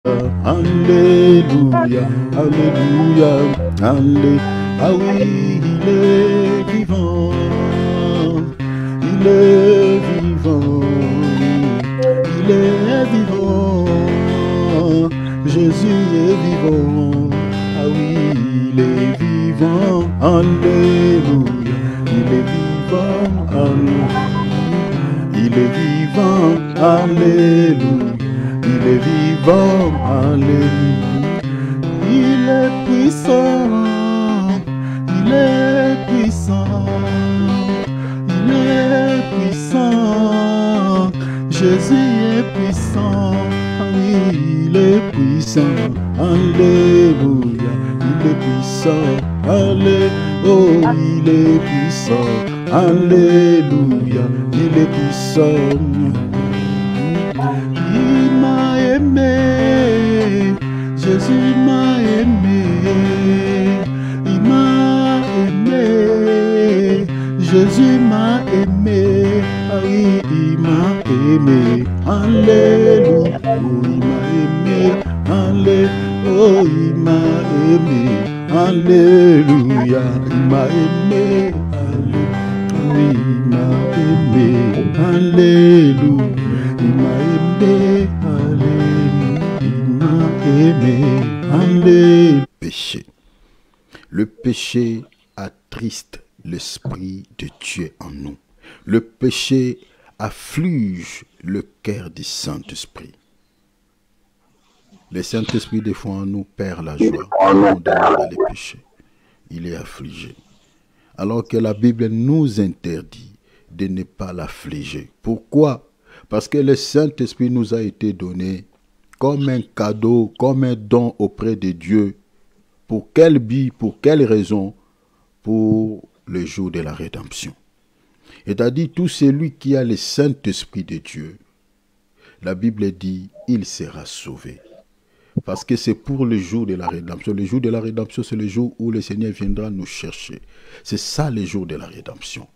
Alléluia, Alléluia, Alléluia. Ah oui, il est vivant, il est vivant, il est vivant. Jésus est vivant, ah oui, il est vivant. Alléluia, il est vivant, Alléluia. Il est vivant, Alléluia. Il est vivant, Alléluia. Il est puissant, il est puissant, il est puissant. Jésus est puissant, oui, il est puissant, Alléluia. Il est puissant, Alléluia. Oh, il est puissant, Alléluia. Il est puissant. Il m'a aimé, Jésus m'a aimé, il m'a aimé, Jésus m'a aimé, ah oui, il m'a aimé, Alléluia, oh, il m'a aimé, Alléluia, oh, il m'a aimé, Alléluia, il m'a aimé, Alléluia, oui, il m'a aimé, Alléluia. Il m'a aimé, Alléluia, il m'a aimé, Alléluia. Péché. Le péché attriste l'Esprit de Dieu en nous. Le péché afflige le cœur du Saint-Esprit. Le Saint-Esprit, des fois, en nous perd la joie. Nous demande les péchés. Il est affligé. Alors que la Bible nous interdit de ne pas l'affliger. Pourquoi? Parce que le Saint-Esprit nous a été donné comme un cadeau, comme un don auprès de Dieu. Pour quel but, pour quelle raison? Pour le jour de la rédemption. C'est-à-dire tout celui qui a le Saint-Esprit de Dieu, la Bible dit, il sera sauvé. Parce que c'est pour le jour de la rédemption. Le jour de la rédemption, c'est le jour où le Seigneur viendra nous chercher. C'est ça le jour de la rédemption.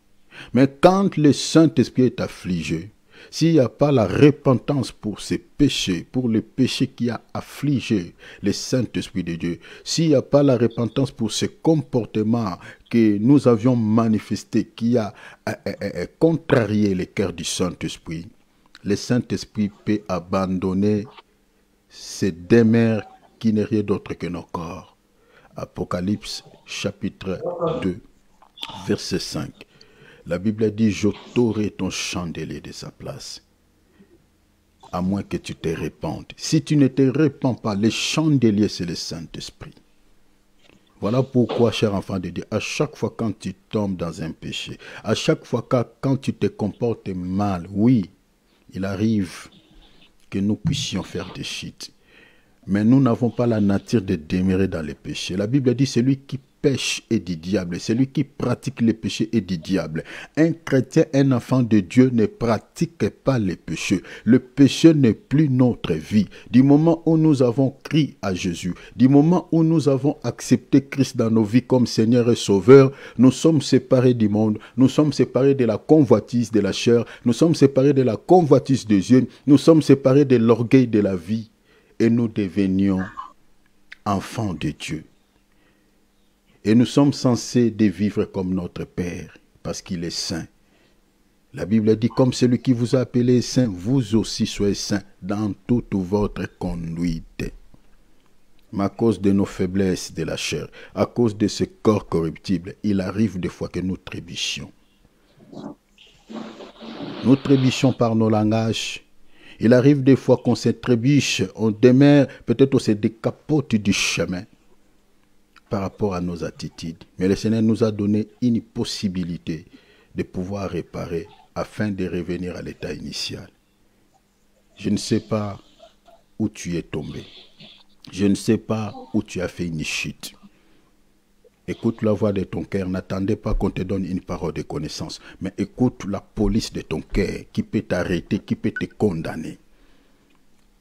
Mais quand le Saint-Esprit est affligé, s'il n'y a pas la repentance pour ces péchés, pour le péché qui a affligé le Saint-Esprit de Dieu, s'il n'y a pas la repentance pour ce comportement que nous avions manifesté, qui a contrarié le cœur du Saint-Esprit, le Saint-Esprit peut abandonner ces demeures qui n'est rien d'autre que nos corps. Apocalypse chapitre 2, verset 5. La Bible dit, j'ôterai ton chandelier de sa place, à moins que tu te répandes. Si tu ne te répands pas, le chandelier, c'est le Saint-Esprit. Voilà pourquoi, cher enfant de Dieu, à chaque fois quand tu tombes dans un péché, à chaque fois quand tu te comportes mal, oui, il arrive que nous puissions faire des chutes. Mais nous n'avons pas la nature de demeurer dans les péchés. La Bible dit, celui qui pêche est du diable. Celui qui pratique le péché est du diable. Un chrétien, un enfant de Dieu ne pratique pas les péchés. Le péché n'est plus notre vie. Du moment où nous avons crié à Jésus, du moment où nous avons accepté Christ dans nos vies comme Seigneur et Sauveur, nous sommes séparés du monde. Nous sommes séparés de la convoitise de la chair. Nous sommes séparés de la convoitise des yeux. Nous sommes séparés de l'orgueil de la vie. Et nous devenions enfants de Dieu. Et nous sommes censés de vivre comme notre Père, parce qu'il est saint. La Bible dit, comme celui qui vous a appelé saint, vous aussi soyez saints dans toute votre conduite. Mais à cause de nos faiblesses de la chair, à cause de ce corps corruptible, il arrive des fois que nous trébuchions. Nous trébuchons par nos langages. Il arrive des fois qu'on se trébuche, on demeure, peut-être on se décapote du chemin par rapport à nos attitudes. Mais le Seigneur nous a donné une possibilité de pouvoir réparer afin de revenir à l'état initial. Je ne sais pas où tu es tombé. Je ne sais pas où tu as fait une chute. Écoute la voix de ton cœur. N'attendez pas qu'on te donne une parole de connaissance. Mais écoute la police de ton cœur qui peut t'arrêter, qui peut te condamner.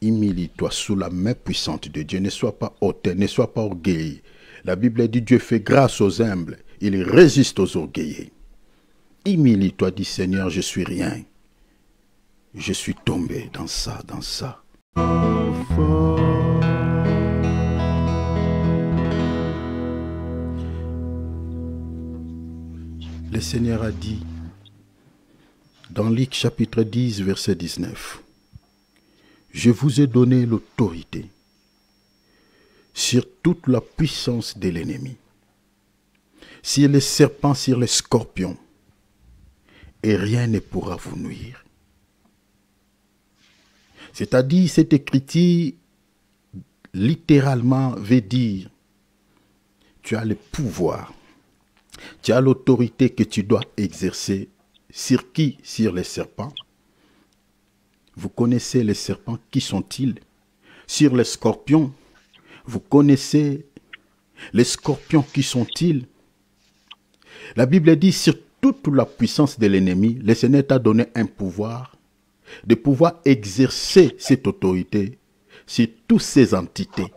Humilie-toi sous la main puissante de Dieu. Ne sois pas hautain, ne sois pas orgueilleux. La Bible dit Dieu fait grâce aux humbles. Il résiste aux orgueilleux. Humilie-toi, dis Seigneur, je suis rien. Je suis tombé dans ça, dans ça. Seigneur a dit dans Luc chapitre 10, verset 19, « Je vous ai donné l'autorité sur toute la puissance de l'ennemi, sur les serpents, sur les scorpions, et rien ne pourra vous nuire. » C'est-à-dire, cette écriture, littéralement, veut dire, tu as le pouvoir, tu as l'autorité que tu dois exercer. Sur qui? Sur les serpents. Vous connaissez les serpents, qui sont-ils? Sur les scorpions. Vous connaissez les scorpions, qui sont-ils? La Bible dit, sur toute la puissance de l'ennemi, le Seigneur t'a donné un pouvoir, de pouvoir exercer cette autorité sur toutes ces entités.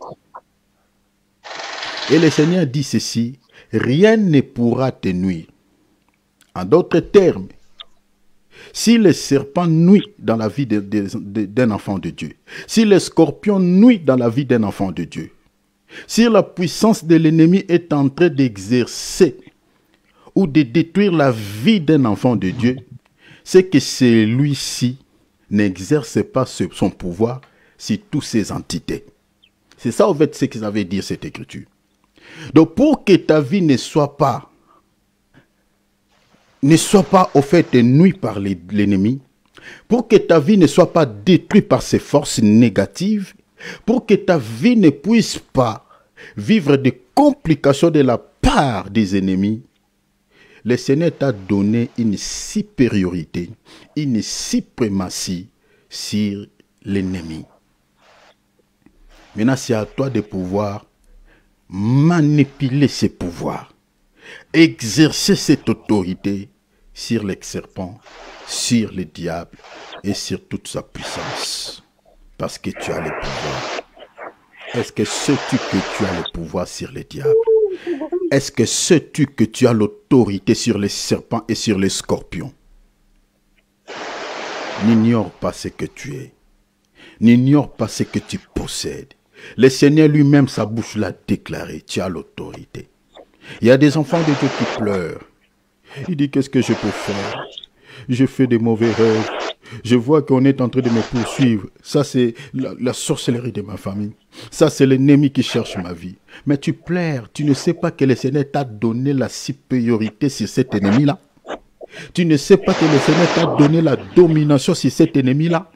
Et le Seigneur dit ceci, rien ne pourra te nuire. En d'autres termes, si le serpent nuit dans la vie d'un enfant de Dieu, si le scorpion nuit dans la vie d'un enfant de Dieu, si la puissance de l'ennemi est en train d'exercer ou de détruire la vie d'un enfant de Dieu, c'est que celui-ci n'exerce pas son pouvoir sur toutes ces entités. C'est ça, en fait, ce que ça veut dire, cette écriture. Donc, pour que ta vie ne soit pas au fait nuit par l'ennemi, pour que ta vie ne soit pas détruite par ces forces négatives, pour que ta vie ne puisse pas vivre des complications de la part des ennemis, le Seigneur t'a donné une supériorité, une suprématie sur l'ennemi. Maintenant, c'est à toi de pouvoir manipuler ces pouvoirs, exercer cette autorité sur les serpents, sur le diable et sur toute sa puissance. Parce que tu as le pouvoir. Est-ce que sais-tu que tu as le pouvoir sur le diable? Est-ce que sais-tu que tu as l'autorité sur les serpents et sur les scorpions? N'ignore pas ce que tu es. N'ignore pas ce que tu possèdes. Le Seigneur lui-même, sa bouche l'a déclaré. Tu as l'autorité. Il y a des enfants de Dieu qui pleurent. Il dit, qu'est-ce que je peux faire? Je fais des mauvais rêves. Je vois qu'on est en train de me poursuivre. Ça, c'est la sorcellerie de ma famille. Ça, c'est l'ennemi qui cherche ma vie. Mais tu pleures. Tu ne sais pas que le Seigneur t'a donné la supériorité sur cet ennemi-là. Tu ne sais pas que le Seigneur t'a donné la domination sur cet ennemi-là.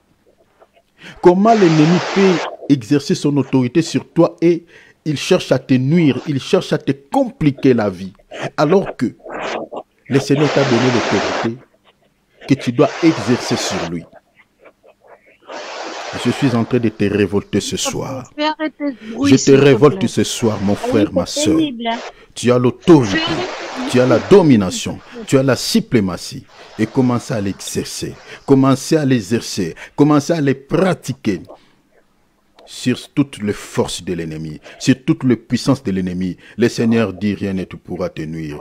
Comment l'ennemi peut exercer son autorité sur toi et il cherche à te nuire, il cherche à te compliquer la vie. Alors que le Seigneur t'a donné l'autorité que tu dois exercer sur lui. Je suis en train de te révolter ce soir. Je te révolte ce soir, mon frère, ma soeur. Tu as l'autorité, tu as la domination, tu as la suprématie. Et commencez à l'exercer, commencez à l'exercer, commencez à les pratiquer sur toutes les forces de l'ennemi, sur toutes les puissances de l'ennemi. Le Seigneur dit, rien ne pourra te nuire.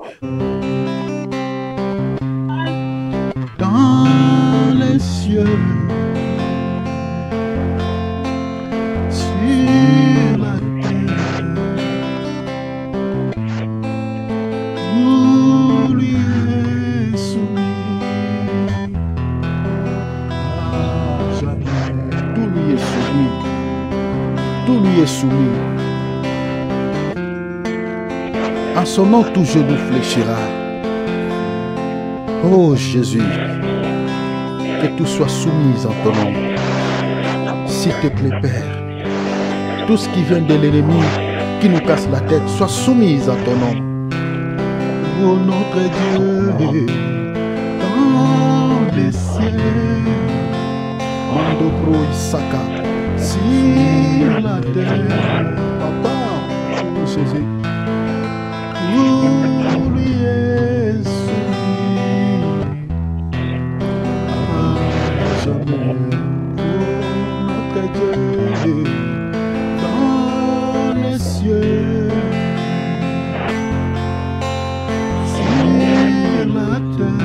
Dans les cieux, sur la terre, tout lui est soumis. Jamais, tout lui est soumis. Tout lui est soumis. À son nom, tout genou fléchira. Oh Jésus, que tout soit soumis en ton nom. S'il te plaît, Père, tout ce qui vient de l'ennemi, qui nous casse la tête, soit soumis en ton nom. Oh notre Dieu, dans les cieux, Mandobro Isaka, sur la terre, Papa, oh Jésus, tout lui est soumis. Jamais, oh notre Dieu, dans les cieux, sur la terre,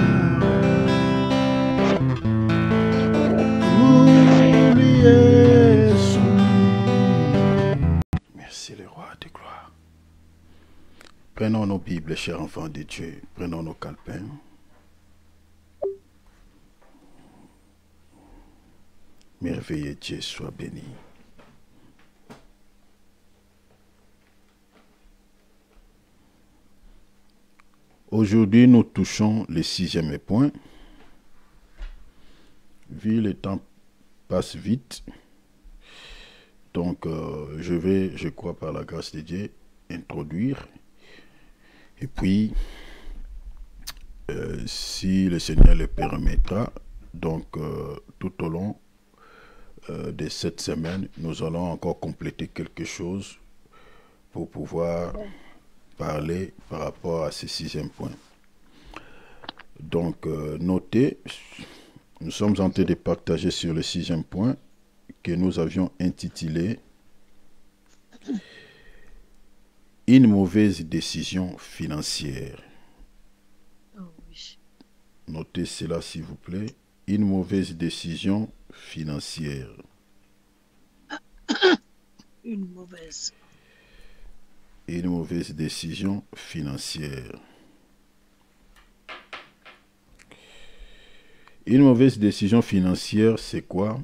tout lui est soumis. Merci le roi de gloire. Prenons nos Bibles, chers enfants de Dieu, prenons nos calepins. Merveilleux Dieu soit béni. Aujourd'hui, nous touchons le 6e point. Vu le temps passe vite, donc je vais, je crois par la grâce de Dieu, introduire. Et puis, si le Seigneur le permettra, donc tout au long de cette semaine, nous allons encore compléter quelque chose pour pouvoir parler par rapport à ce 6e point. Donc, notez, nous sommes en train de partager sur le 6e point que nous avions intitulé « Une mauvaise décision financière ». Notez cela s'il vous plaît. Une mauvaise décision financière. Une mauvaise décision financière. Une mauvaise décision financière, c'est quoi?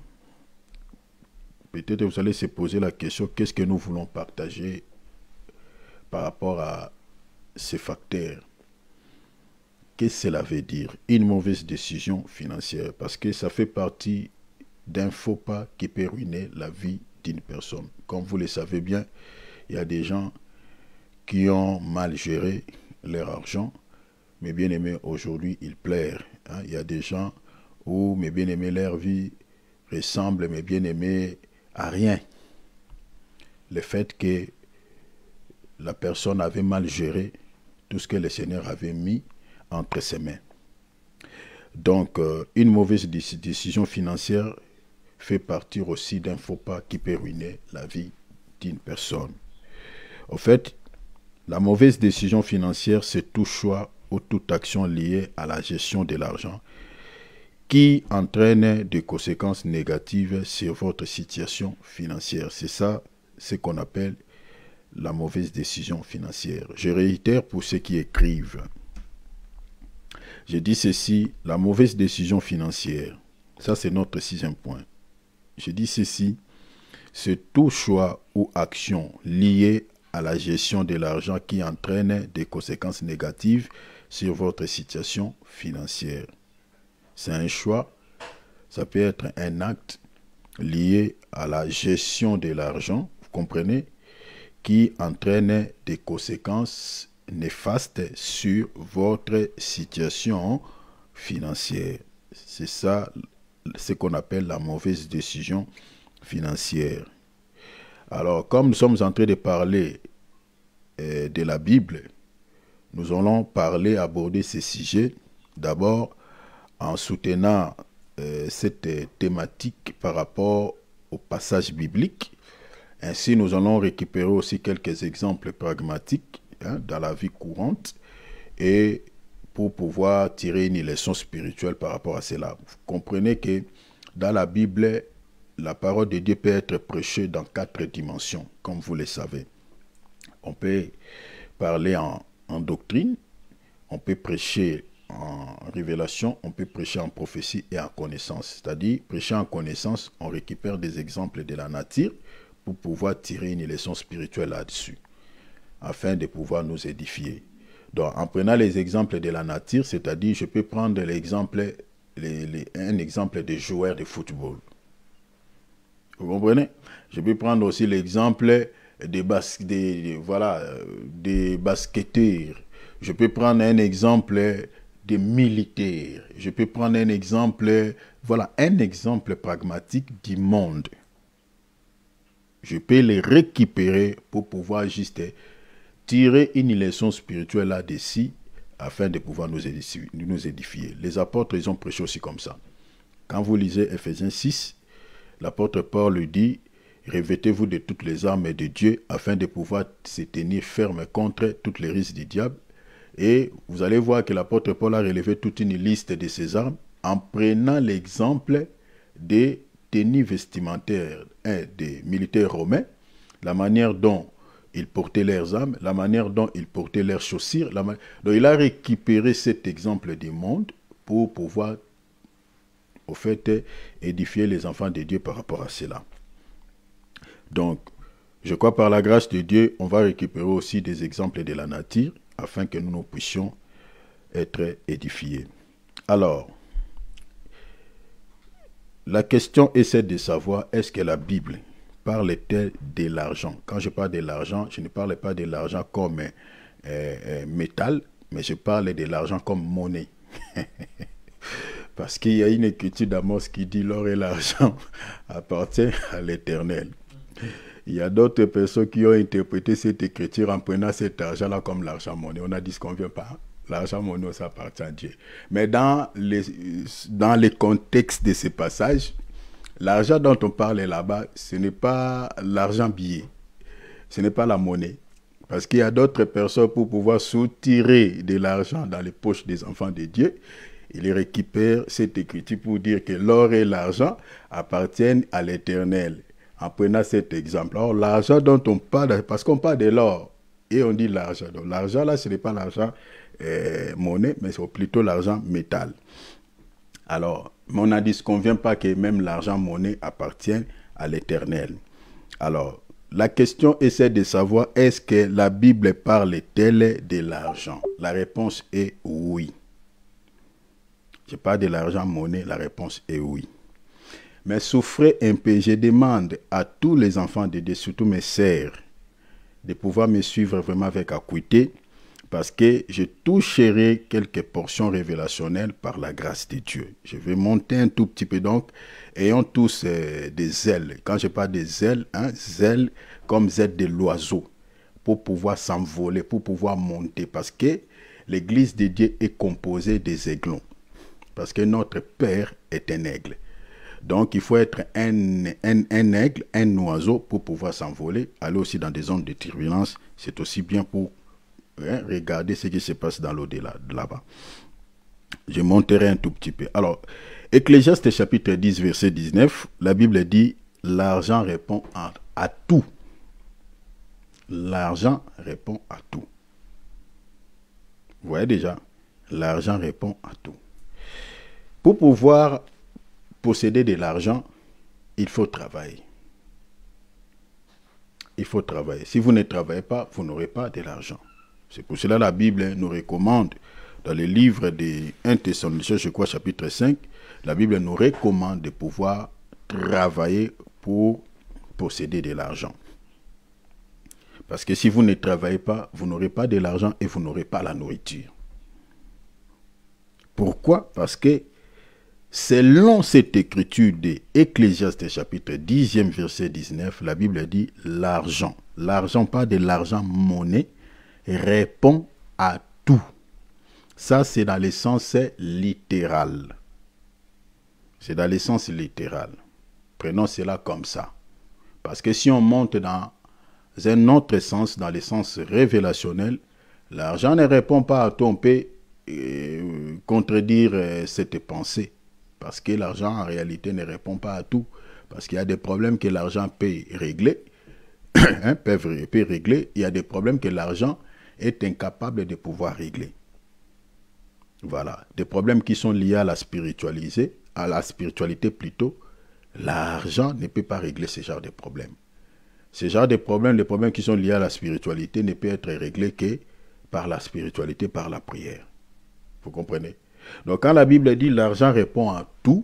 Peut-être vous allez se poser la question, qu'est-ce que nous voulons partager par rapport à ces facteurs? Qu'est-ce que cela veut dire? Une mauvaise décision financière, parce que ça fait partie d'un faux pas qui peut ruiner la vie d'une personne. Comme vous le savez bien, il y a des gens qui ont mal géré leur argent, mais bien aimés aujourd'hui, ils pleurent. Hein? Il y a des gens où, mes bien aimés, leur vie ressemble, mes bien aimés, à rien. Le fait que la personne avait mal géré tout ce que le Seigneur avait mis entre ses mains. Donc, une mauvaise décision financière fait partie aussi d'un faux pas qui peut ruiner la vie d'une personne. En fait, la mauvaise décision financière, c'est tout choix ou toute action liée à la gestion de l'argent qui entraîne des conséquences négatives sur votre situation financière. C'est ça ce qu'on appelle la mauvaise décision financière. Je réitère pour ceux qui écrivent. Je dis ceci, la mauvaise décision financière, ça c'est notre 6e point. Je dis ceci, c'est tout choix ou action liée à la gestion de l'argent qui entraîne des conséquences négatives sur votre situation financière. C'est un choix, ça peut être un acte lié à la gestion de l'argent, vous comprenez, qui entraîne des conséquences néfastes sur votre situation financière. C'est ça ce qu'on appelle la mauvaise décision financière. Alors, comme nous sommes en train de parler de la Bible, nous allons aborder ces sujets d'abord en soutenant cette thématique par rapport au passage biblique. Ainsi, nous allons récupérer aussi quelques exemples pragmatiques dans la vie courante et pour pouvoir tirer une leçon spirituelle par rapport à cela. Vous comprenez que dans la Bible, la parole de Dieu peut être prêchée dans 4 dimensions, comme vous le savez. On peut parler en doctrine, on peut prêcher en révélation, on peut prêcher en prophétie et en connaissance. C'est-à-dire, prêcher en connaissance, on récupère des exemples de la nature pour pouvoir tirer une leçon spirituelle là-dessus, afin de pouvoir nous édifier. Donc, en prenant les exemples de la nature, c'est-à-dire, je peux prendre l'exemple, un exemple de joueur de football. Vous comprenez? Je peux prendre aussi l'exemple des basketteurs. Je peux prendre un exemple des militaires. Je peux prendre un exemple, un exemple pragmatique du monde. Je peux les récupérer pour pouvoir juste tirer une leçon spirituelle là-dessus afin de pouvoir nous édifier. Les apôtres, ils ont prêché aussi comme ça. Quand vous lisez Ephésiens 6, l'apôtre Paul lui dit « Revêtez-vous de toutes les armes de Dieu afin de pouvoir se tenir ferme contre toutes les risques du diable. » Et vous allez voir que l'apôtre Paul a relevé toute une liste de ces armes en prenant l'exemple des tenues vestimentaires des militaires romains, la manière dont ils portaient leurs armes, la manière dont ils portaient leurs chaussures. Donc il a récupéré cet exemple du monde pour pouvoir au fait, édifier les enfants de Dieu par rapport à cela. Donc, je crois par la grâce de Dieu, on va récupérer aussi des exemples de la nature afin que nous puissions être édifiés. Alors, la question est celle de savoir, est-ce que la Bible parle-t-elle de l'argent? Quand je parle de l'argent, je ne parle pas de l'argent comme métal, mais je parle de l'argent comme monnaie. Parce qu'il y a une écriture d'Amos qui dit l'or et l'argent appartiennent à l'Éternel. Il y a d'autres personnes qui ont interprété cette écriture en prenant cet argent-là comme l'argent monnaie. On a dit ce qu'on ne vient pas. L'argent monnaie, ça appartient à Dieu. Mais dans les contextes de ces passages, l'argent dont on parle là-bas, ce n'est pas l'argent billet. Ce n'est pas la monnaie. Parce qu'il y a d'autres personnes pour pouvoir soutirer de l'argent dans les poches des enfants de Dieu. Ils récupèrent cette écriture pour dire que l'or et l'argent appartiennent à l'Éternel. En prenant cet exemple. Alors, l'argent dont on parle, parce qu'on parle de l'or et on dit l'argent. Donc, l'argent là, ce n'est pas l'argent monnaie, mais c'est plutôt l'argent métal. Alors, on a dit ce qu'on ne vient pas que même l'argent monnaie appartient à l'Éternel. Alors, la question est celle de savoir, est-ce que la Bible parle-t-elle de l'argent? La réponse est oui. Je parle de l'argent monnaie, la réponse est oui. Mais souffrez un peu, je demande à tous les enfants de Dieu, surtout mes sœurs, de pouvoir me suivre vraiment avec acuité, parce que je toucherai quelques portions révélationnelles par la grâce de Dieu. Je vais monter un tout petit peu, donc, ayons tous des ailes. Quand je parle des ailes, ailes comme ailes de l'oiseau, pour pouvoir s'envoler, pour pouvoir monter, parce que l'Église de Dieu est composée des aiglons, parce que notre Père est un aigle. Donc, il faut être un aigle, un oiseau pour pouvoir s'envoler. Aller aussi dans des zones de turbulence, c'est aussi bien pour regarder ce qui se passe dans l'au-delà, là-bas. Je monterai un tout petit peu. Alors, Ecclésiaste chapitre 10, verset 19, la Bible dit, l'argent répond à tout. L'argent répond à tout. Vous voyez déjà, l'argent répond à tout. Pour pouvoir posséder de l'argent, il faut travailler. Il faut travailler. Si vous ne travaillez pas, vous n'aurez pas de l'argent. C'est pour cela que la Bible nous recommande, dans le livre de 1 Thessaloniciens, je crois, chapitre 5, la Bible nous recommande de pouvoir travailler pour posséder de l'argent. Parce que si vous ne travaillez pas, vous n'aurez pas de l'argent et vous n'aurez pas la nourriture. Pourquoi? Parce que selon cette écriture de Ecclésiaste chapitre 10e verset 19, la Bible dit l'argent. L'argent, pas de l'argent monnaie, répond à tout. Ça, c'est dans le sens littéral. C'est dans le sens littéral. Prenons cela comme ça. Parce que si on monte dans un autre sens, dans le sens révélationnel, l'argent ne répond pas à tout. On peut contredire cette pensée. Parce que l'argent, en réalité, ne répond pas à tout. Parce qu'il y a des problèmes que l'argent peut régler. peut régler. Il y a des problèmes que l'argent est incapable de pouvoir régler. Voilà. Des problèmes qui sont liés à la spiritualité plutôt. L'argent ne peut pas régler ce genre de problèmes. Ce genre de problèmes, les problèmes qui sont liés à la spiritualité ne peuvent être réglés que par la spiritualité, par la prière. Vous comprenez? Donc, quand la Bible dit l'argent répond à tout,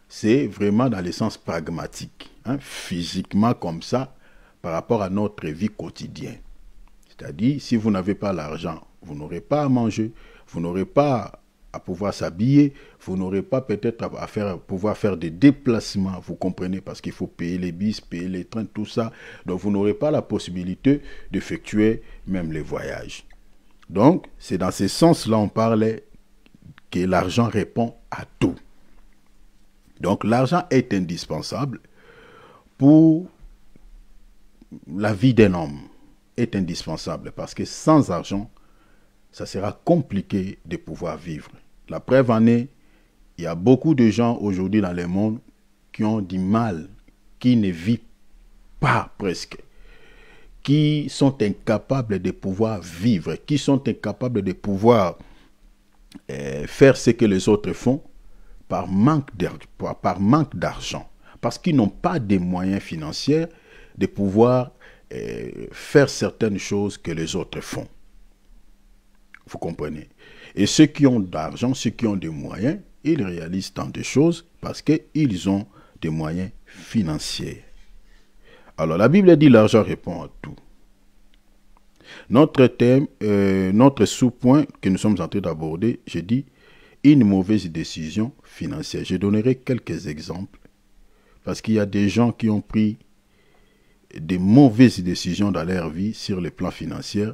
c'est vraiment dans le sens pragmatique, physiquement comme ça, par rapport à notre vie quotidienne. C'est-à-dire, si vous n'avez pas l'argent, vous n'aurez pas à manger, vous n'aurez pas à pouvoir s'habiller, vous n'aurez pas peut-être à pouvoir faire des déplacements, vous comprenez, parce qu'il faut payer les bus, payer les trains, tout ça. Donc, vous n'aurez pas la possibilité d'effectuer même les voyages. Donc, c'est dans ce sens-là on parlait que l'argent répond à tout. Donc, l'argent est indispensable pour la vie d'un homme. Est indispensable parce que sans argent, ça sera compliqué de pouvoir vivre. La preuve en est, il y a beaucoup de gens aujourd'hui dans le monde qui ont du mal, qui ne vivent pas presque, qui sont incapables de pouvoir vivre, qui sont incapables de pouvoir faire ce que les autres font par manque d'argent, parce qu'ils n'ont pas des moyens financiers de pouvoir faire certaines choses que les autres font. Vous comprenez? Et ceux qui ont d'argent, ceux qui ont des moyens, ils réalisent tant de choses parce qu'ils ont des moyens financiers. Alors la Bible dit l'argent répond à tout. Notre thème, notre sous-point que nous sommes en train d'aborder, je dis une mauvaise décision financière. Je donnerai quelques exemples parce qu'il y a des gens qui ont pris des mauvaises décisions dans leur vie sur le plan financier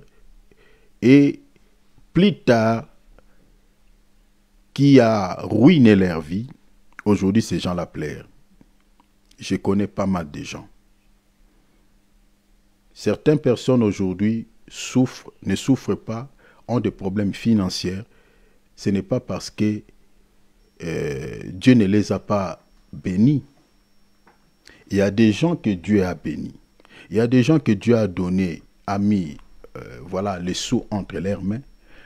et plus tard, qui a ruiné leur vie, aujourd'hui ces gens-là plairent. Je connais pas mal de gens. Certaines personnes aujourd'hui ne souffrent pas, ont des problèmes financiers. Ce n'est pas parce que Dieu ne les a pas bénis. Il y a des gens que Dieu a bénis. Il y a des gens que Dieu a donné, a mis voilà, les sous entre leurs mains,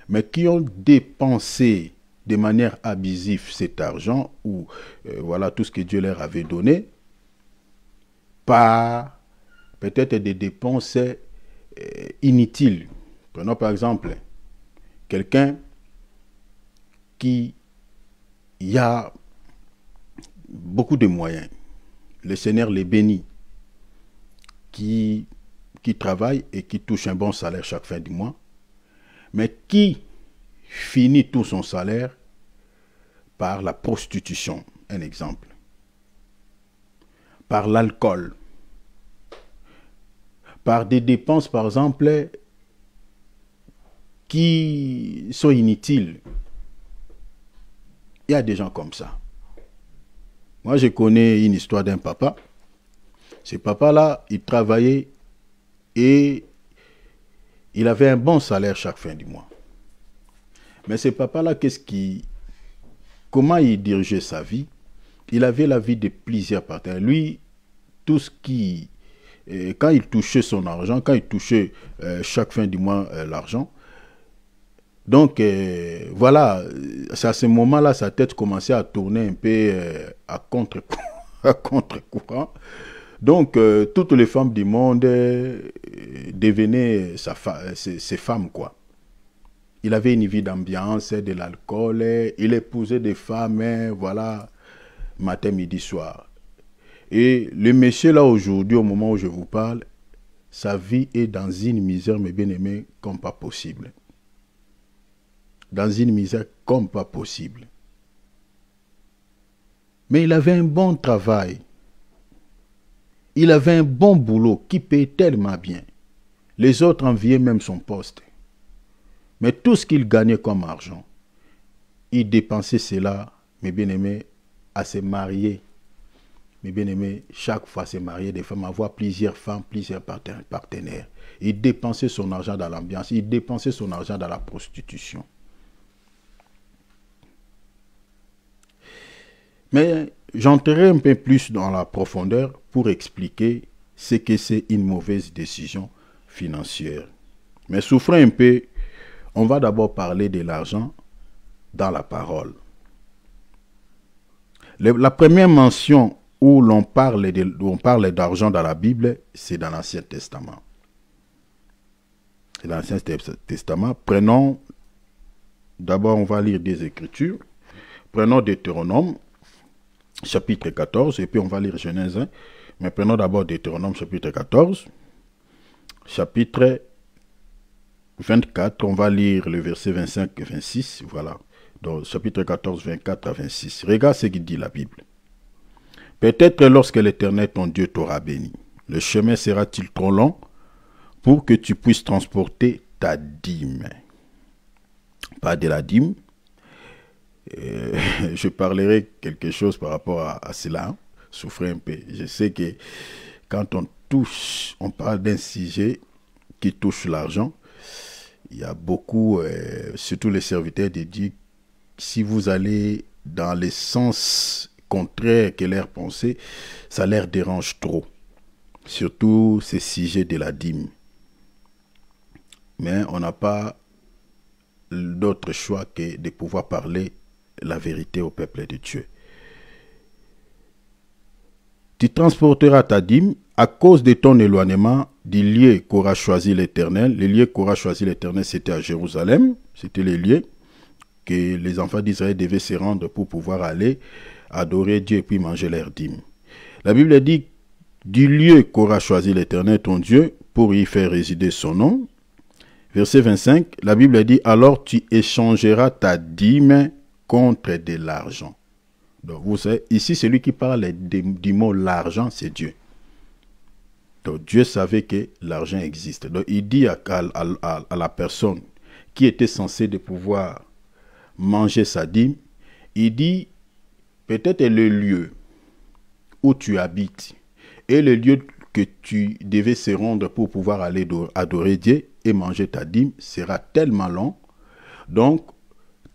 mais qui ont dépensé de manière abusive cet argent ou voilà tout ce que Dieu leur avait donné par peut-être des dépenses inutiles. Prenons par exemple quelqu'un qui a beaucoup de moyens. Le Seigneur les bénit, qui travaille et qui touche un bon salaire chaque fin du mois, mais qui finit tout son salaire par la prostitution, un exemple, par l'alcool, par des dépenses, par exemple, qui sont inutiles. Il y a des gens comme ça. Moi, je connais une histoire d'un papa. Ce papa-là, il travaillait et il avait un bon salaire chaque fin du mois. Mais ce papa-là, comment il dirigeait sa vie? Il avait la vie de plusieurs partenaires. Lui, tout ce qui... quand il touchait son argent, quand il touchait chaque fin du mois l'argent, donc voilà, c'est à ce moment-là, sa tête commençait à tourner un peu à contre-courant. Donc, toutes les femmes du monde devenaient ses femmes, quoi. Il avait une vie d'ambiance, de l'alcool, il épousait des femmes, voilà, matin, midi, soir. Et le monsieur là aujourd'hui, au moment où je vous parle, sa vie est dans une misère, mes bien-aimés, comme pas possible. Dans une misère comme pas possible. Mais il avait un bon travail. Il avait un bon boulot qui paye tellement bien. Les autres enviaient même son poste. Mais tout ce qu'il gagnait comme argent, il dépensait cela, mes bien-aimés, à se marier. Mes bien-aimés, chaque fois se marier des femmes, avoir plusieurs femmes, plusieurs partenaires. Il dépensait son argent dans l'ambiance, il dépensait son argent dans la prostitution. Mais j'entrerai un peu plus dans la profondeur pour expliquer ce que c'est une mauvaise décision financière. Mais souffrons un peu, on va d'abord parler de l'argent dans la parole. La première mention où l'on parle d'argent dans la Bible, c'est dans l'Ancien Testament. C'est dans l'Ancien Testament. Prenons, d'abord on va lire des Écritures. Prenons Deutéronome, chapitre 14, et puis on va lire Genèse 1. Mais prenons d'abord Deutéronome, chapitre 14, chapitre 24, on va lire le verset 25 et 26, voilà. Donc, chapitre 14, 24 à 26. Regarde ce qu'il dit la Bible. Peut-être lorsque l'Éternel, ton Dieu, t'aura béni, le chemin sera-t-il trop long pour que tu puisses transporter ta dîme? Pas de la dîme. Je parlerai quelque chose par rapport à cela. Souffrez un peu. Je sais que quand on parle d'un sujet qui touche l'argent, il y a beaucoup, surtout les serviteurs de Dieu, si vous allez dans les sens contraires que leur pensée, ça leur dérange trop. Surtout ces sujets de la dîme. Mais on n'a pas d'autre choix que de pouvoir parler la vérité au peuple de Dieu. tu transporteras ta dîme à cause de ton éloignement du lieu qu'aura choisi l'Éternel. Le lieu qu'aura choisi l'Éternel, c'était à Jérusalem. C'était le lieu que les enfants d'Israël devaient se rendre pour pouvoir aller adorer Dieu et puis manger leur dîme. La Bible dit, du lieu qu'aura choisi l'Éternel, ton Dieu, pour y faire résider son nom. Verset 25, la Bible dit, alors tu échangeras ta dîme contre de l'argent. Donc vous savez, ici celui qui parle du mot l'argent, c'est Dieu. Donc Dieu savait que l'argent existe. Donc il dit à la personne qui était censée de pouvoir manger sa dîme, il dit, peut-être le lieu où tu habites et le lieu que tu devais se rendre pour pouvoir aller adorer Dieu et manger ta dîme sera tellement long. Donc,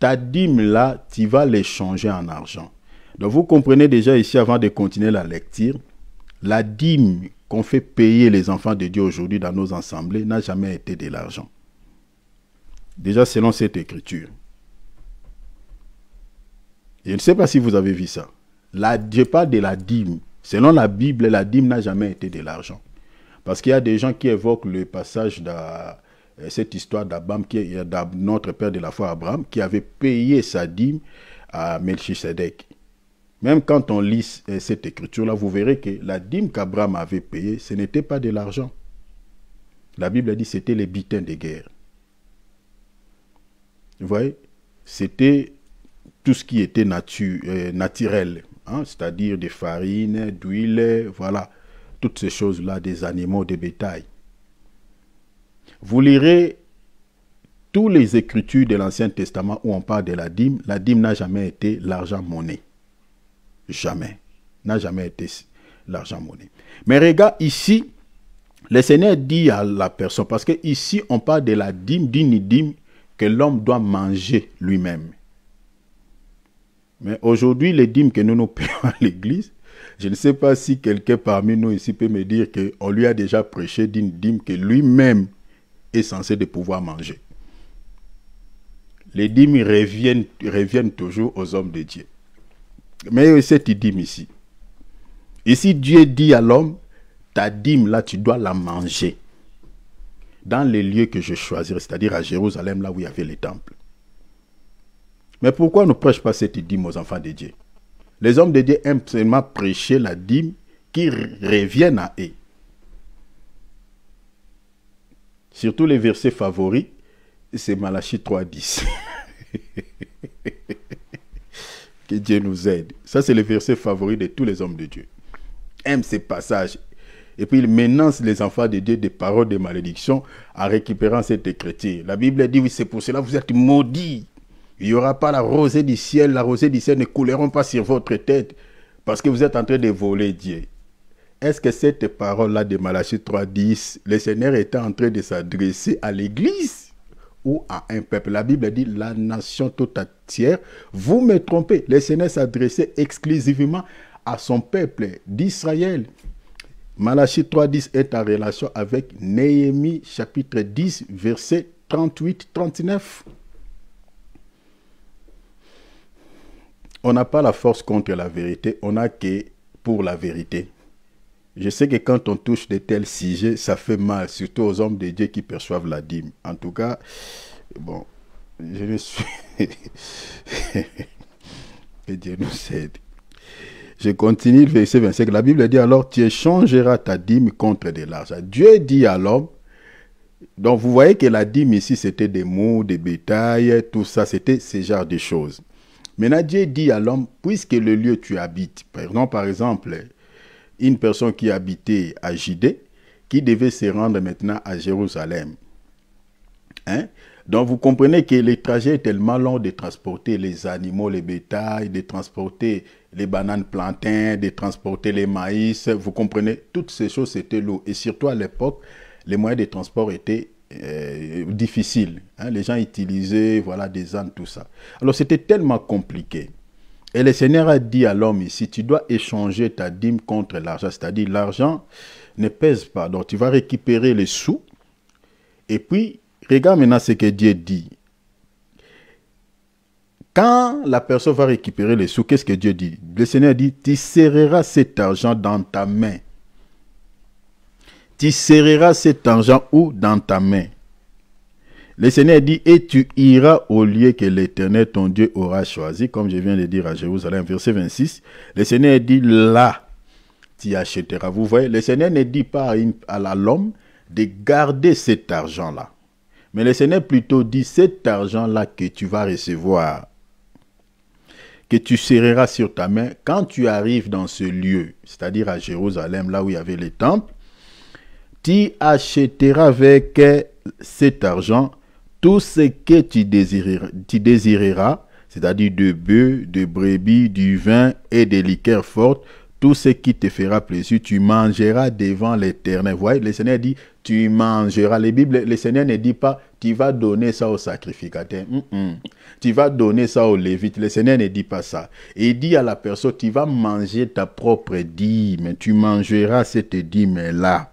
ta dîme là, tu vas l'échanger en argent. Donc, vous comprenez déjà ici, avant de continuer la lecture, la dîme qu'on fait payer les enfants de Dieu aujourd'hui dans nos assemblées n'a jamais été de l'argent. Déjà, selon cette écriture. Je ne sais pas si vous avez vu ça. Je parle de la dîme. Selon la Bible, la dîme n'a jamais été de l'argent. Parce qu'il y a des gens qui évoquent le passage de cette histoire d'Abraham, notre père de la foi Abraham, qui avait payé sa dîme à Melchisedec. Même quand on lit cette écriture-là, vous verrez que la dîme qu'Abraham avait payée, ce n'était pas de l'argent. La Bible dit que c'était les butins de guerre. Vous voyez, c'était tout ce qui était naturel, hein, c'est-à-dire des farines, d'huile, voilà, toutes ces choses-là, des animaux, des bétails. Vous lirez toutes les écritures de l'Ancien Testament où on parle de la dîme n'a jamais été l'argent-monnaie. Jamais. N'a jamais été l'argent-monnaie. Mais regarde ici, le Seigneur dit à la personne, parce que ici on parle de la dîme, d'une dîme que l'homme doit manger lui-même. Mais aujourd'hui, les dîmes que nous payons à l'église, je ne sais pas si quelqu'un parmi nous ici peut me dire qu'on lui a déjà prêché d'une dîme que lui-même est censé de pouvoir manger. Les dîmes reviennent toujours aux hommes de Dieu. Mais cette dîme ici. Ici, Dieu dit à l'homme, ta dîme là, tu dois la manger. Dans les lieux que je choisirai, c'est-à-dire à Jérusalem, là où il y avait les temples. Mais pourquoi ne prêche pas cette dîme aux enfants de Dieu? Les hommes de Dieu aiment seulement prêcher la dîme qui reviennent à eux. Surtout les versets favoris, c'est Malachie 3.10. Que Dieu nous aide. Ça, c'est le verset favori de tous les hommes de Dieu. Aiment ces passages. Et puis, il menace les enfants de Dieu des paroles de malédiction en récupérant cette écriture. La Bible dit, oui, c'est pour cela que vous êtes maudits. Il n'y aura pas la rosée du ciel. La rosée du ciel ne couleront pas sur votre tête parce que vous êtes en train de voler Dieu. Est-ce que cette parole-là de Malachie 3.10, le Seigneur était en train de s'adresser à l'Église ou à un peuple? La Bible dit, la nation toute entière, vous me trompez. Le Seigneur s'adressait exclusivement à son peuple d'Israël. Malachie 3.10 est en relation avec Néhémie chapitre 10, verset 38-39. On n'a pas la force contre la vérité, on n'a que pour la vérité. Je sais que quand on touche de tels sujets, ça fait mal, surtout aux hommes de Dieu qui perçoivent la dîme. En tout cas, bon, je ne suis... Que Dieu nous aide. Je continue le verset 25. La Bible dit alors, tu échangeras ta dîme contre de l'argent. Dieu dit à l'homme, donc vous voyez que la dîme ici, c'était des mots, des bétails, tout ça, c'était ce genre de choses. Maintenant, Dieu dit à l'homme, puisque le lieu tu habites, par exemple, une personne qui habitait à Judée, qui devait se rendre maintenant à Jérusalem. Hein? Donc, vous comprenez que le trajet est tellement long de transporter les animaux, les bétails, de transporter les bananes plantains, de transporter les maïs. Vous comprenez, toutes ces choses, c'était lourd. Et surtout à l'époque, les moyens de transport étaient difficiles. Hein? Les gens utilisaient voilà, des ânes, tout ça. Alors, c'était tellement compliqué. Et le Seigneur a dit à l'homme ici, tu dois échanger ta dîme contre l'argent. C'est-à-dire, l'argent ne pèse pas. Donc, tu vas récupérer les sous. Et puis, regarde maintenant ce que Dieu dit. Quand la personne va récupérer les sous, qu'est-ce que Dieu dit? Le Seigneur dit, tu serreras cet argent dans ta main. Tu serreras cet argent où? Dans ta main. Le Seigneur dit, et tu iras au lieu que l'Éternel, ton Dieu, aura choisi, comme je viens de dire à Jérusalem, verset 26. Le Seigneur dit, là, tu achèteras. Vous voyez, le Seigneur ne dit pas à l'homme de garder cet argent-là. Mais le Seigneur plutôt dit, cet argent-là que tu vas recevoir, que tu serreras sur ta main, quand tu arrives dans ce lieu, c'est-à-dire à Jérusalem, là où il y avait les temples, tu achèteras avec cet argent tout ce que tu désireras, c'est-à-dire de bœufs, de brebis, du vin et des liqueurs fortes, tout ce qui te fera plaisir, tu mangeras devant l'Éternel. Vous voyez, le Seigneur dit, tu mangeras. Le Seigneur ne dit pas, tu vas donner ça au sacrificateur. Tu vas donner ça au Lévite. Le Seigneur ne dit pas ça. Et il dit à la personne, tu vas manger ta propre dîme. Tu mangeras cette dîme-là.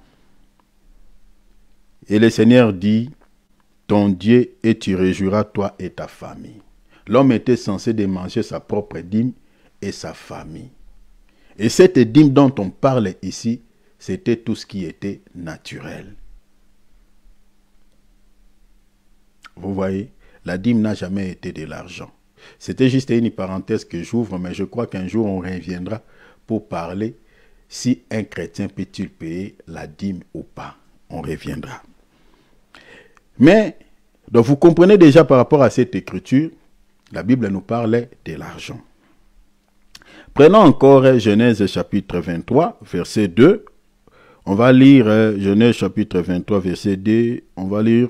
Et le Seigneur dit, ton Dieu, et tu réjouiras toi et ta famille. L'homme était censé de manger sa propre dîme et sa famille. Et cette dîme dont on parle ici, c'était tout ce qui était naturel. Vous voyez, la dîme n'a jamais été de l'argent. C'était juste une parenthèse que j'ouvre, mais je crois qu'un jour on reviendra pour parler si un chrétien peut-il payer la dîme ou pas. On reviendra. Mais, donc vous comprenez déjà par rapport à cette écriture, la Bible nous parlait de l'argent. Prenons encore Genèse chapitre 23, verset 2. On va lire Genèse chapitre 23, verset 2. On va lire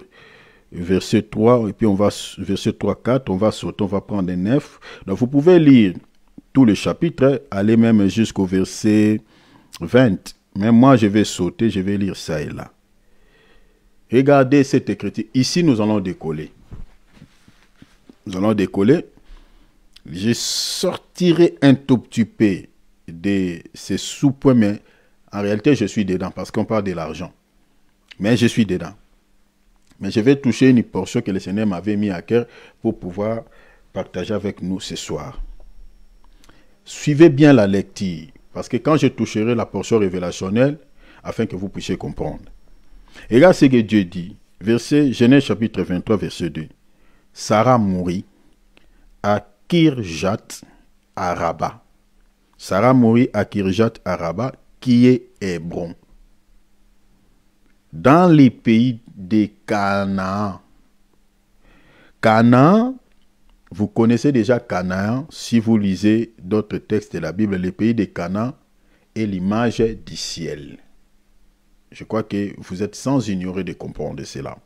verset 3, et puis on va, verset 3, 4, on va sauter, on va prendre les 9. Donc vous pouvez lire tout le chapitre, aller même jusqu'au verset 20. Mais moi je vais sauter, je vais lire ça et là. Regardez cette écriture. Ici nous allons décoller. Nous allons décoller. Je sortirai un tout petit peu de ces sous-points, mais en réalité, je suis dedans parce qu'on parle de l'argent. Mais je suis dedans. Mais je vais toucher une portion que le Seigneur m'avait mis à cœur pour pouvoir partager avec nous ce soir. Suivez bien la lecture, parce que quand je toucherai la portion révélationnelle, afin que vous puissiez comprendre. Et regarde ce que Dieu dit. Genèse chapitre 23, verset 2. Sarah mourit à Kirjat Araba. Sarah mourit à Kirjat Araba, qui est Hébron, dans les pays de Canaan. Canaan, vous connaissez déjà Canaan, si vous lisez d'autres textes de la Bible, le pays de Canaan est l'image du ciel. Je crois que vous êtes sans ignorer de comprendre cela.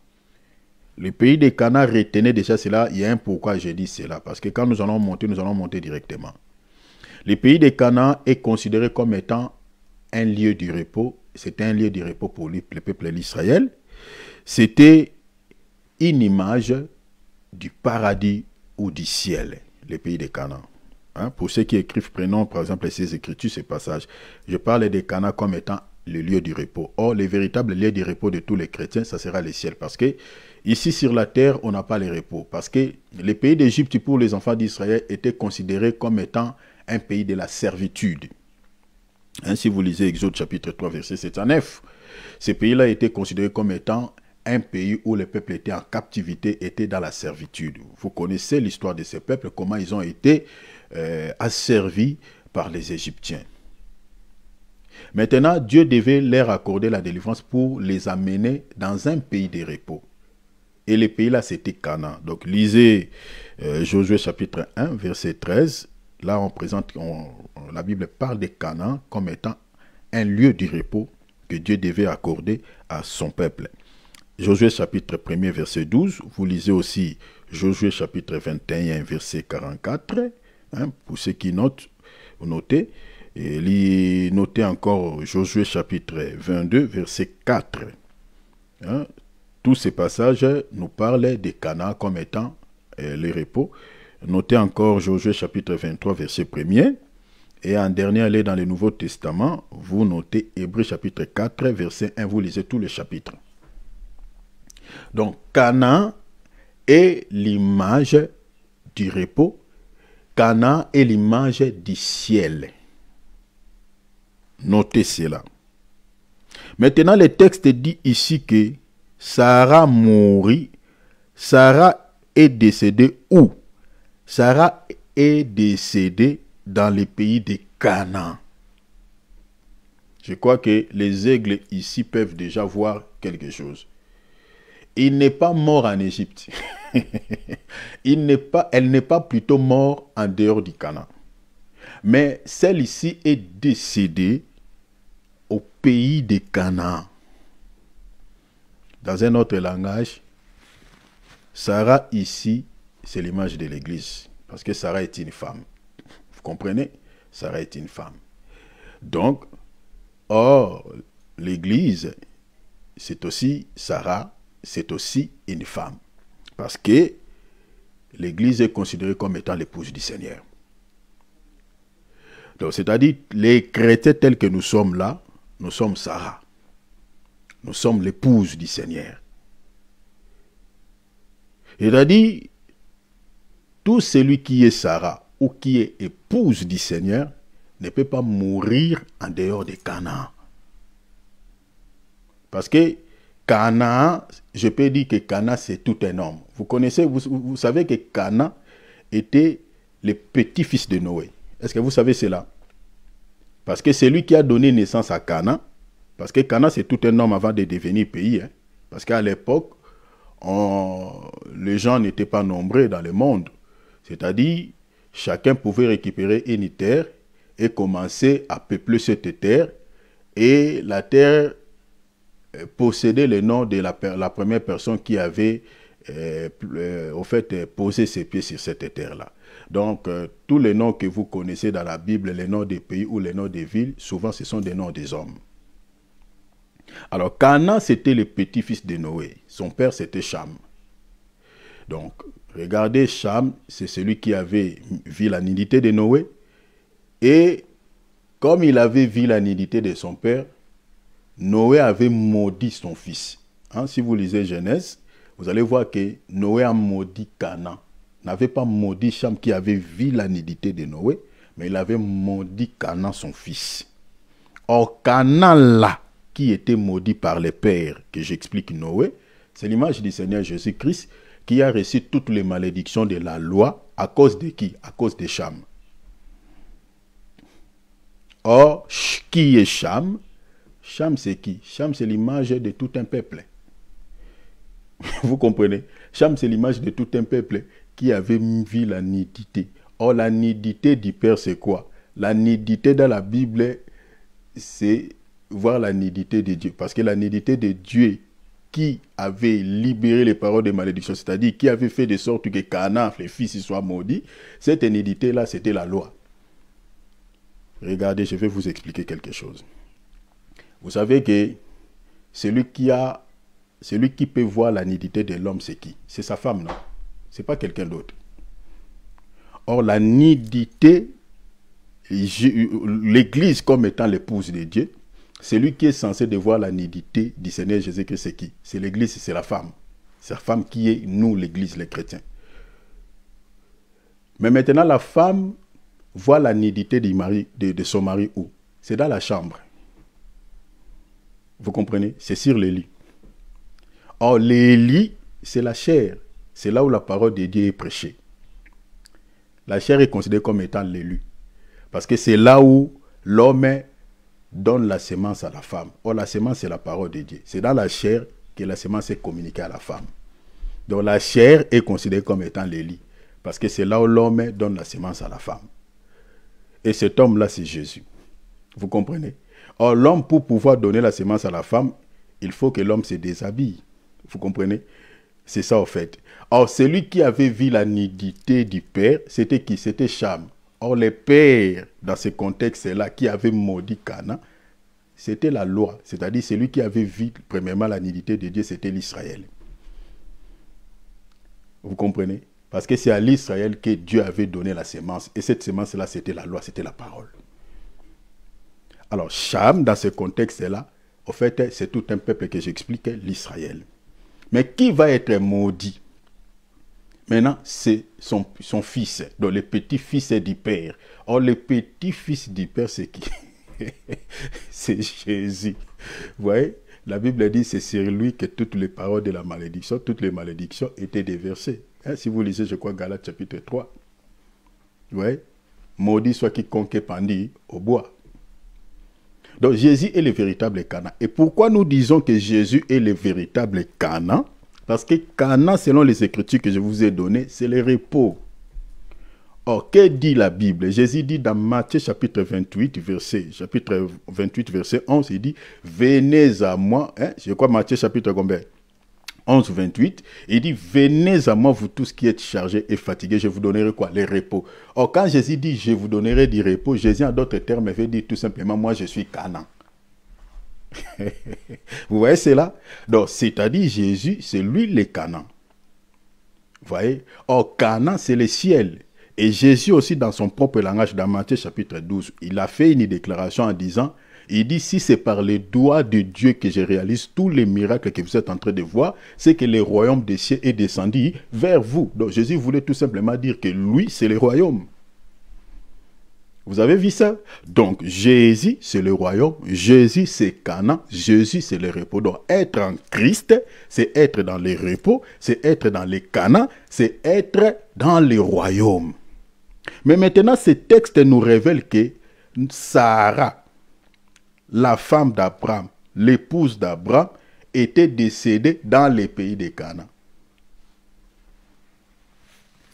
Le pays de Canaan, retenez déjà cela. Il y a un pourquoi je dis cela. Parce que quand nous allons monter directement. Le pays de Canaan est considéré comme étant un lieu du repos. C'était un lieu du repos pour le peuple d'Israël. C'était une image du paradis ou du ciel, le pays de Canaan. Pour ceux qui écrivent, prenons par exemple ces écritures, ces passages. Je parle de Canaan comme étant le lieu du repos. Or, le véritable lieu du repos de tous les chrétiens, ça sera le ciel. Parce que ici sur la terre, on n'a pas le repos. Parce que le pays d'Égypte pour les enfants d'Israël était considéré comme étant un pays de la servitude. Si vous lisez Exode chapitre 3, verset 7 à 9, ce pays-là était considéré comme étant un pays où le peuple était en captivité, était dans la servitude. Vous connaissez l'histoire de ces peuples, comment ils ont été asservis par les Égyptiens. Maintenant, Dieu devait leur accorder la délivrance pour les amener dans un pays de repos. Et le pays là, c'était Canaan. Donc, lisez Josué chapitre 1, verset 13. Là, la Bible parle de Canaan comme étant un lieu de repos que Dieu devait accorder à son peuple. Josué chapitre 1, verset 12. Vous lisez aussi Josué chapitre 21, verset 44. Pour ceux qui notent, vous notez. Et notez encore Josué chapitre 22, verset 4. Tous ces passages nous parlent de Canaan comme étant le repos. Notez encore Josué chapitre 23, verset 1er. Et en dernier, allez dans le Nouveau Testament, vous notez Hébreux chapitre 4, verset 1. Vous lisez tout le chapitre. Donc, Canaan est l'image du repos Canaan est l'image du ciel. Notez cela. Maintenant, le texte dit ici que Sarah mourit. Sarah est décédée où? Sarah est décédée dans le pays de Canaan. Je crois que les aigles ici peuvent déjà voir quelque chose. Il n'est pas mort en Égypte. Elle n'est pas plutôt morte en dehors du Canaan. Mais celle-ci est décédée au pays de Canaan. Dans un autre langage, Sarah ici, c'est l'image de l'Église. Parce que Sarah est une femme. Vous comprenez? Sarah est une femme. Donc, or, l'Église, c'est aussi Sarah, c'est aussi une femme. Parce que l'Église est considérée comme étant l'épouse du Seigneur. Donc, c'est-à-dire, les chrétiens tels que nous sommes là, nous sommes Sarah. Nous sommes l'épouse du Seigneur. C'est-à-dire, tout celui qui est Sarah ou qui est épouse du Seigneur ne peut pas mourir en dehors de Canaan. Parce que Canaan, je peux dire que Canaan c'est tout un homme. Vous connaissez, vous savez que Canaan était le petit-fils de Noé. Est-ce que vous savez cela? Parce que c'est lui qui a donné naissance à Canaan. Parce que Canaan c'est tout un homme avant de devenir pays. Hein. Parce qu'à l'époque, les gens n'étaient pas nombreux dans le monde. C'est-à-dire, chacun pouvait récupérer une terre et commencer à peupler cette terre. Et la terre possédait le nom de la première personne qui avait au fait posé ses pieds sur cette terre-là. Donc, tous les noms que vous connaissez dans la Bible, les noms des pays ou les noms des villes, souvent ce sont des noms des hommes. Alors, Canaan, c'était le petit-fils de Noé. Son père, c'était Cham. Donc, regardez, Cham, c'est celui qui avait vu la nudité de Noé. Et comme il avait vu la nudité de son père, Noé avait maudit son fils. Hein, si vous lisez Genèse, vous allez voir que Noé a maudit Canaan. N'avait pas maudit Cham qui avait vu la nudité de Noé, mais il avait maudit Canaan, son fils. Or, Canaan là, qui était maudit par les pères, que j'explique Noé, c'est l'image du Seigneur Jésus-Christ qui a reçu toutes les malédictions de la loi à cause de qui? À cause de Cham. Or, qui est Cham? Cham, c'est qui? Cham, c'est l'image de tout un peuple. Vous comprenez? Cham, c'est l'image de tout un peuple qui avait vu la nudité. Or, la nudité du Père, c'est quoi? La nudité dans la Bible, c'est voir la nudité de Dieu. Parce que la nudité de Dieu qui avait libéré les paroles de malédiction, c'est-à-dire qui avait fait de sorte que Canaan, les fils, soient maudits, cette nudité-là, c'était la loi. Regardez, je vais vous expliquer quelque chose. Vous savez que celui qui peut voir la nudité de l'homme, c'est qui? C'est sa femme, non? C'est pas quelqu'un d'autre. Or, la nudité, l'Église comme étant l'épouse de Dieu, celui qui est censé de voir la nudité du Seigneur Jésus-Christ, c'est qui? C'est l'Église, c'est la femme. C'est la femme qui est, nous, l'Église, les chrétiens. Mais maintenant, la femme voit la nudité de son mari où? C'est dans la chambre. Vous comprenez? C'est sur le lit. Or, le lit, c'est la chair. C'est là où la parole de Dieu est prêchée. La chair est considérée comme étant l'élu. Parce que c'est là où l'homme donne la sémence à la femme. Or, la sémence, c'est la parole de Dieu. C'est dans la chair que la sémence est communiquée à la femme. Donc, la chair est considérée comme étant l'élu. Parce que c'est là où l'homme donne la sémence à la femme. Et cet homme-là, c'est Jésus. Vous comprenez? Or, l'homme, pour pouvoir donner la sémence à la femme, il faut que l'homme se déshabille. Vous comprenez? C'est ça, en fait. Or, celui qui avait vu la nudité du père, c'était qui? C'était Cham. Or, les pères, dans ce contexte-là, qui avaient maudit Canaan, c'était la loi. C'est-à-dire, celui qui avait vu, premièrement, la nudité de Dieu, c'était l'Israël. Vous comprenez? Parce que c'est à l'Israël que Dieu avait donné la sémence. Et cette sémence-là, c'était la loi, c'était la parole. Alors, Cham, dans ce contexte-là, en fait, c'est tout un peuple que j'expliquais, l'Israël. Mais qui va être maudit? Maintenant, c'est son fils, donc le petit-fils du Père. Or, le petit-fils du Père, c'est qui? C'est Jésus. Vous voyez, la Bible dit c'est sur lui que toutes les paroles de la malédiction, toutes les malédictions étaient déversées. Hein, si vous lisez, je crois, Galates chapitre 3. Vous voyez, maudit soit quiconque est pendu au bois. Donc, Jésus est le véritable Canaan. Et pourquoi nous disons que Jésus est le véritable Canaan? Parce que Canaan, selon les Écritures que je vous ai données, c'est le repos. Or, que dit la Bible? Jésus dit dans Matthieu chapitre 28, verset 11, il dit, venez à moi, hein, je crois Matthieu chapitre combien? 11, 28, il dit, venez à moi, vous tous qui êtes chargés et fatigués, je vous donnerai quoi? Le repos. Or, quand Jésus dit, je vous donnerai du repos, Jésus, en d'autres termes, veut dire tout simplement, moi, je suis Canaan. Vous voyez cela? Donc, c'est-à-dire, Jésus, c'est lui le Canaan. Vous voyez? Or, Canaan, c'est le ciel. Et Jésus aussi, dans son propre langage, dans Matthieu chapitre 12, il a fait une déclaration en disant, il dit, si c'est par les doigts de Dieu que je réalise tous les miracles que vous êtes en train de voir, c'est que le royaume des cieux est descendu vers vous. Donc Jésus voulait tout simplement dire que lui, c'est le royaume. Vous avez vu ça? Donc Jésus, c'est le royaume. Jésus, c'est Canaan. Jésus, c'est le repos. Donc être en Christ, c'est être dans le repos, c'est être dans le Canaan, c'est être dans le royaume. Mais maintenant, ce texte nous révèle que Sarah, la femme d'Abraham, l'épouse d'Abraham, était décédée dans les pays de Canaan.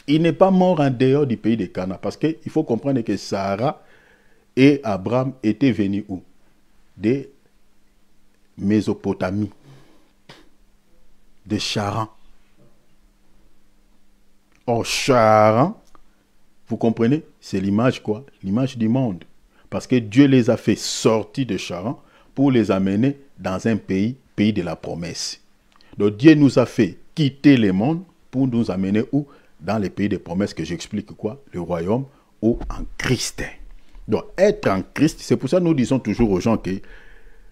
Il n'est pas mort en dehors du pays de Canaan, parce qu'il faut comprendre que Sarah et Abraham étaient venus où? De Mésopotamie, de Charan. Or, Charan, vous comprenez, c'est l'image quoi? L'image du monde. Parce que Dieu les a fait sortir de Charan pour les amener dans un pays, pays de la promesse. Donc Dieu nous a fait quitter le monde pour nous amener où? Dans les pays de promesse que j'explique quoi? Le royaume ou en Christ. Donc être en Christ, c'est pour ça que nous disons toujours aux gens que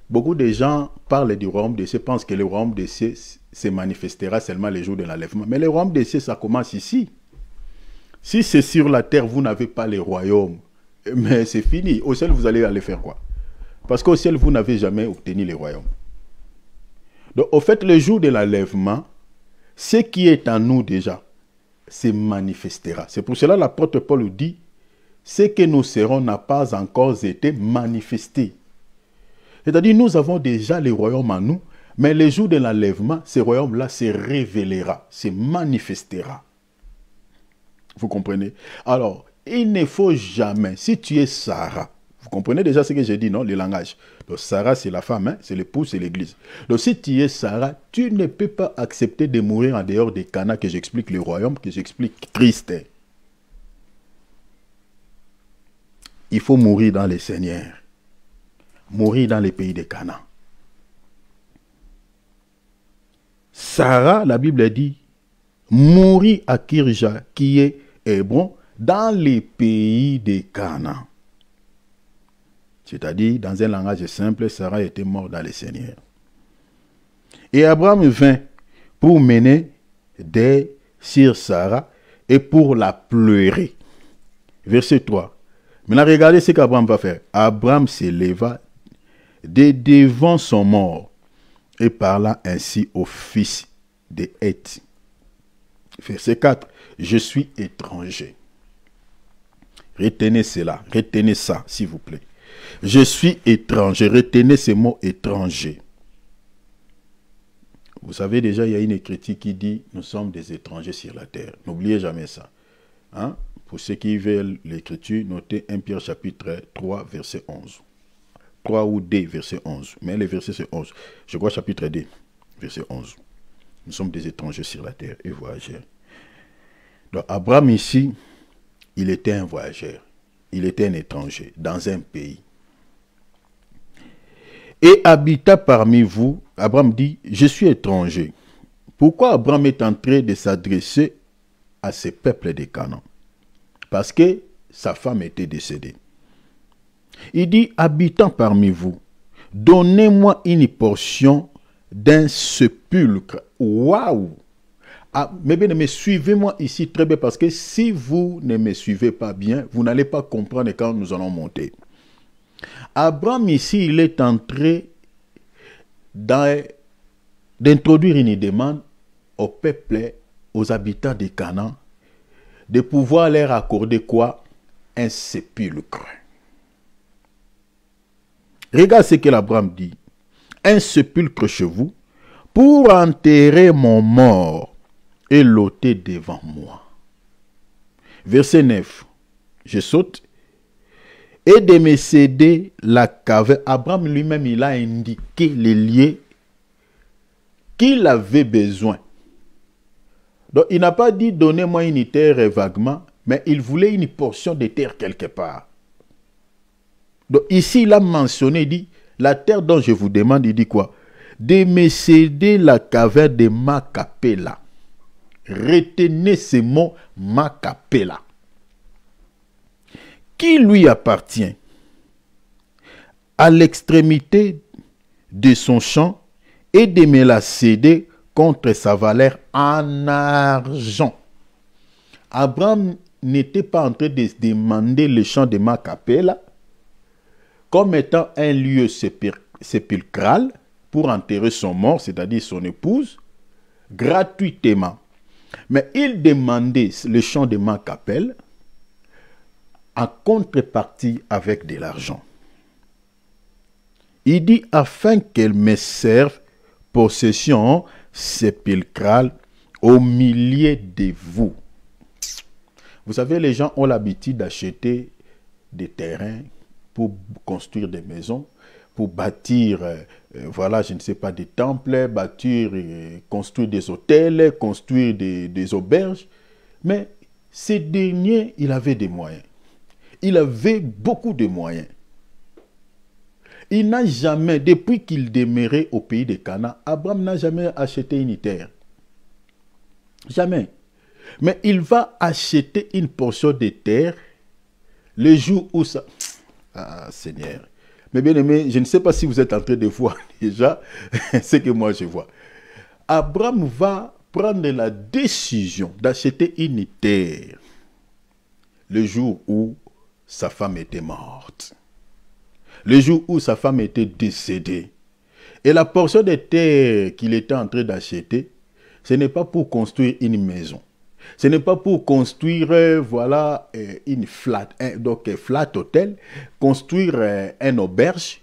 beaucoup de gens parlent du royaume des cieux, pensent que le royaume des cieux se manifestera seulement les jours de l'enlèvement. Mais le royaume des cieux, ça commence ici. Si c'est sur la terre, vous n'avez pas le royaume. Mais c'est fini. Au ciel, vous allez aller faire quoi? Parce qu'au ciel, vous n'avez jamais obtenu le royaume. Donc, au fait, le jour de l'enlèvement, ce qui est en nous déjà, se manifestera. C'est pour cela que l'apôtre Paul dit, ce que nous serons n'a pas encore été manifesté. C'est-à-dire, nous avons déjà le royaume en nous, mais le jour de l'enlèvement, ce royaume-là se révélera, se manifestera. Vous comprenez? Alors, il ne faut jamais, si tu es Sarah, vous comprenez déjà ce que j'ai dit, non? Le langage. Donc, Sarah, c'est la femme, hein? C'est l'épouse, c'est l'église. Donc, si tu es Sarah, tu ne peux pas accepter de mourir en dehors des Canaan, que j'explique le royaume, que j'explique Christ. Il faut mourir dans les Seigneurs. Mourir dans les pays des Canaan. Sarah, la Bible dit, mourit à Kirja, qui est Hébron, dans les pays des Canaan. C'est-à-dire, dans un langage simple, Sarah était morte dans les Seigneurs. Et Abraham vint pour mener des sur Sarah et pour la pleurer. Verset 3. Maintenant, regardez ce qu'Abraham va faire. Abraham s'éleva de devant son mort et parla ainsi au fils de Heth. Verset 4. Je suis étranger. Retenez cela, retenez ça, s'il vous plaît. Je suis étranger, retenez ce mot étranger. Vous savez déjà, il y a une écriture qui dit « Nous sommes des étrangers sur la terre ». N'oubliez jamais ça. Hein? Pour ceux qui veulent l'écriture, notez 1 Pierre chapitre 3, verset 11. 3 ou 2, verset 11. Mais le verset c'est 11. Je crois chapitre 2, verset 11. Nous sommes des étrangers sur la terre et voyageurs. Donc Abraham ici, il était un voyageur. Il était un étranger dans un pays. Et habita parmi vous, Abraham dit, je suis étranger. Pourquoi Abraham est en train de s'adresser à ce peuple de Canaan? Parce que sa femme était décédée. Il dit, habitant parmi vous, donnez-moi une portion d'un sépulcre. Waouh! Ah, mes bien-aimés, suivez-moi ici très bien parce que si vous ne me suivez pas bien, vous n'allez pas comprendre quand nous allons monter. Abraham ici, il est entré d'introduire une demande au peuple, aux habitants de Canaan, de pouvoir leur accorder quoi? Un sépulcre. Regarde ce que l'Abraham dit. Un sépulcre chez vous pour enterrer mon mort et l'ôter devant moi. Verset 9. Je saute. Et de me céder la cave. Abraham lui-même, il a indiqué les lieux qu'il avait besoin. Donc, il n'a pas dit donnez-moi une terre vaguement, mais il voulait une portion de terre quelque part. Donc, ici, il a mentionné, il dit, la terre dont je vous demande, il dit quoi? De me céder la caverne de Macapéla. Retenez ce mot Macapéla. Qui lui appartient à l'extrémité de son champ et de me la céder contre sa valeur en argent. Abraham n'était pas en train de demander le champ de Macapéla comme étant un lieu sépulcral pour enterrer son mort, c'est-à-dire son épouse, gratuitement. Mais il demandait le champ de Macapéla en contrepartie avec de l'argent. Il dit afin qu'elle me serve possession sépulcrale au milieu de vous. Vous savez, les gens ont l'habitude d'acheter des terrains pour construire des maisons, pour bâtir, voilà, je ne sais pas, des temples, bâtir, construire des hôtels, construire des auberges. Mais ces derniers, il avait des moyens. Il avait beaucoup de moyens. Il n'a jamais, depuis qu'il demeurait au pays de Canaan, Abraham n'a jamais acheté une terre. Jamais. Mais il va acheter une portion de terre le jour où ça... Ah, Seigneur. Mais bien aimé, je ne sais pas si vous êtes en train de voir déjà ce que moi je vois. Abraham va prendre la décision d'acheter une terre le jour où sa femme était morte. Le jour où sa femme était décédée. Et la portion de terre qu'il était en train d'acheter, ce n'est pas pour construire une maison. Ce n'est pas pour construire, voilà, une flat hotel, construire un auberge,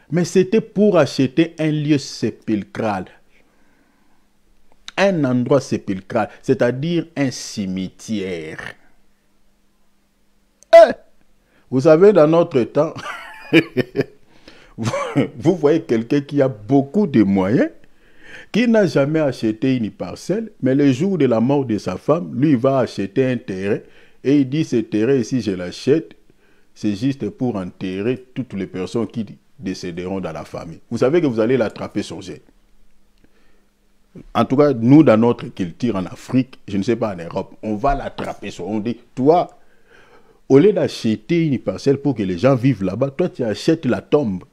mais c'était pour acheter un lieu sépulcral. Un endroit sépulcral, c'est-à-dire un cimetière. Vous savez, dans notre temps, vous voyez quelqu'un qui a beaucoup de moyens, qui n'a jamais acheté une parcelle, mais le jour de la mort de sa femme, lui, il va acheter un terrain, et il dit, ce terrain, ici, je l'achète, c'est juste pour enterrer toutes les personnes qui décéderont dans la famille. Vous savez que vous allez l'attraper sur jet. En tout cas, nous, dans notre culture en Afrique, je ne sais pas en Europe, on va l'attraper sur. On dit, toi, au lieu d'acheter une parcelle pour que les gens vivent là-bas, toi, tu achètes la tombe.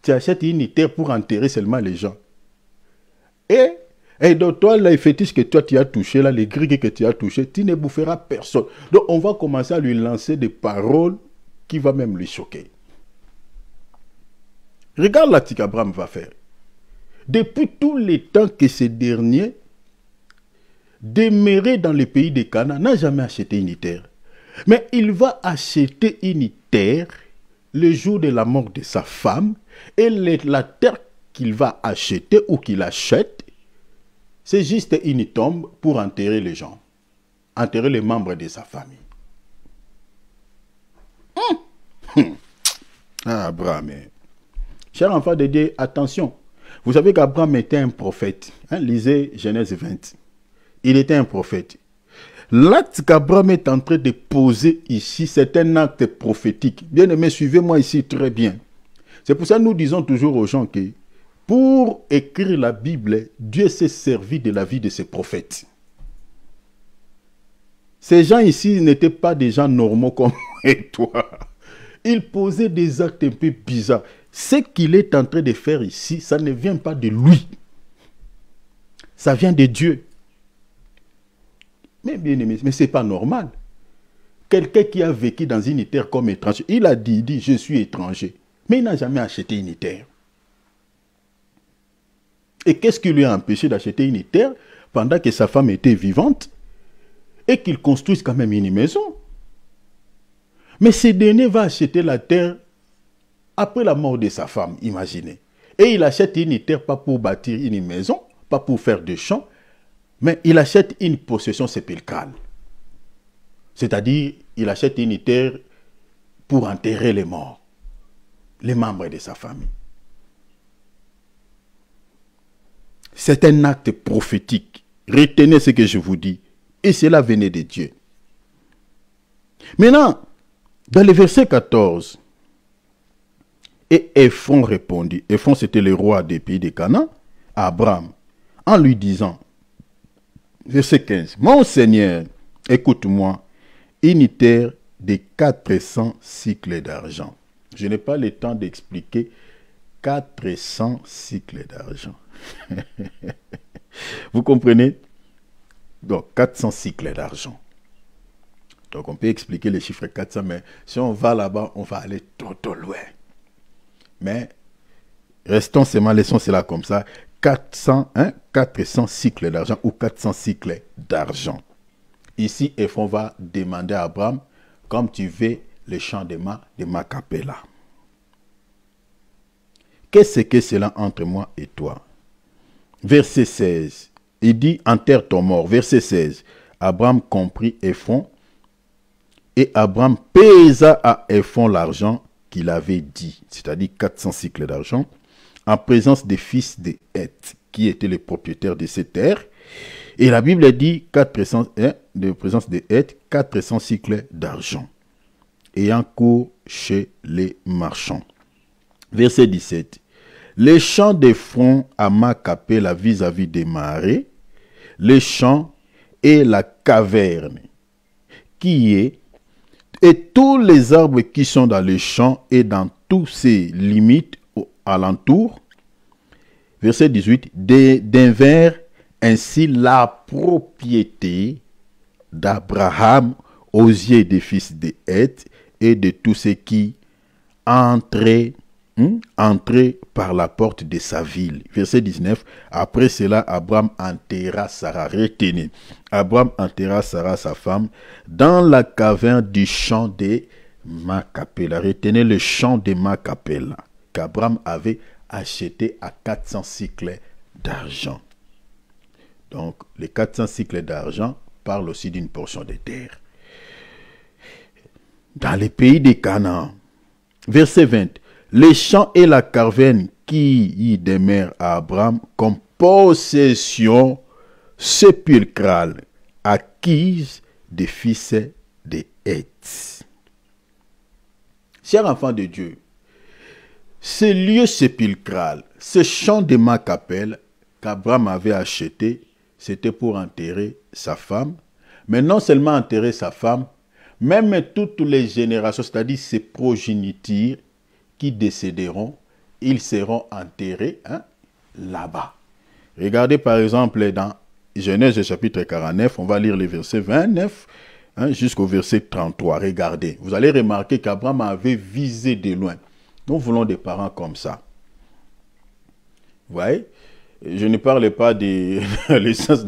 Tu achètes une terre pour enterrer seulement les gens. Et donc, toi, les fétiches que toi, tu as touché, là, les grilles que tu as touché, tu ne boufferas personne. Donc, on va commencer à lui lancer des paroles qui vont même lui choquer. Regarde là ce qu'Abraham va faire. Depuis tous les temps que ce dernier demeurait dans le pays de Canaan, n'a jamais acheté une terre. Mais il va acheter une terre le jour de la mort de sa femme, et la terre qu'il va acheter ou qu'il achète, c'est juste une tombe pour enterrer les gens, enterrer les membres de sa famille. Ah, Abraham. Cher enfant de Dieu, attention. Vous savez qu'Abraham était un prophète. Lisez Genèse 20. Il était un prophète. L'acte qu'Abraham est en train de poser ici, c'est un acte prophétique. Bien aimé, suivez-moi ici très bien. C'est pour ça que nous disons toujours aux gens que pour écrire la Bible, Dieu s'est servi de la vie de ses prophètes. Ces gens ici n'étaient pas des gens normaux comme moi et toi. Ils posaient des actes un peu bizarres. Ce qu'il est en train de faire ici, ça ne vient pas de lui. Ça vient de Dieu. Mais bien aimé, mais ce n'est pas normal. Quelqu'un qui a vécu dans une terre comme étranger, il a dit, je suis étranger. Mais il n'a jamais acheté une terre. Et qu'est-ce qui lui a empêché d'acheter une terre pendant que sa femme était vivante et qu'il construise quand même une maison? Mais ce dernier va acheter la terre après la mort de sa femme, imaginez. Et il achète une terre pas pour bâtir une maison, pas pour faire des champs, mais il achète une possession sépulcrale. C'est-à-dire, il achète une terre pour enterrer les morts, les membres de sa famille. C'est un acte prophétique. Retenez ce que je vous dis. Et cela venait de Dieu. Maintenant, dans le verset 14, et Ephron répondit. Ephron, c'était le roi des pays de Canaan, à Abraham, en lui disant, verset 15, mon Seigneur, écoute-moi, une terre de 400 cycles d'argent. Je n'ai pas le temps d'expliquer 400 cycles d'argent. Vous comprenez? Donc, 400 cycles d'argent. Donc, on peut expliquer les chiffres 400, mais si on va là-bas, on va aller trop loin. Mais, restons seulement, laissons cela comme ça. 400 cycles d'argent ou 400 cycles d'argent. Ici, Ephron va demander à Abraham, comme tu veux, le champ de Macapéla. Qu'est-ce que cela entre moi et toi? Verset 16. Il dit, enterre ton mort. Verset 16. Abraham comprit Ephron. Et Abraham pesa à Ephron l'argent qu'il avait dit, c'est-à-dire 400 cycles d'argent, en présence des fils de Heth, qui étaient les propriétaires de ces terres. Et la Bible dit, de présence de Heth, 400 cycles d'argent, ayant cours chez les marchands. Verset 17. Les champs d'Ephron à Macapéla vis-à-vis des marais, les champs et la caverne qui est, et tous les arbres qui sont dans les champs et dans tous ses limites alentours. Verset 18. Devinrent ainsi la propriété d'Abraham aux yeux des fils de Heth et de tous ceux qui entraient par la porte de sa ville. Verset 19. Après cela, Abraham enterra Sarah. Retenez. Abraham enterra Sarah, sa femme, dans la caverne du champ de Macapéla. Retenez le champ de Macapéla qu'Abraham avait acheté à 400 cycles d'argent. Donc, les 400 cycles d'argent parlent aussi d'une portion de terre. Dans les pays de Canaan, verset 20. Les champs et la caverne qui y demeurent à Abraham comme possession sépulcrale acquise des fils de Heth. Chers enfants de Dieu, ce lieu sépulcral, ce champ de Macapéla qu'Abraham avait acheté, c'était pour enterrer sa femme. Mais non seulement enterrer sa femme, même toutes les générations, c'est-à-dire ses progénitures, qui décéderont, ils seront enterrés là-bas. Regardez par exemple dans Genèse chapitre 49, on va lire les versets 29 jusqu'au verset 33. Regardez, vous allez remarquer qu'Abraham avait visé de loin. Nous voulons des parents comme ça. Vous voyez? Je ne parle pas de l'essence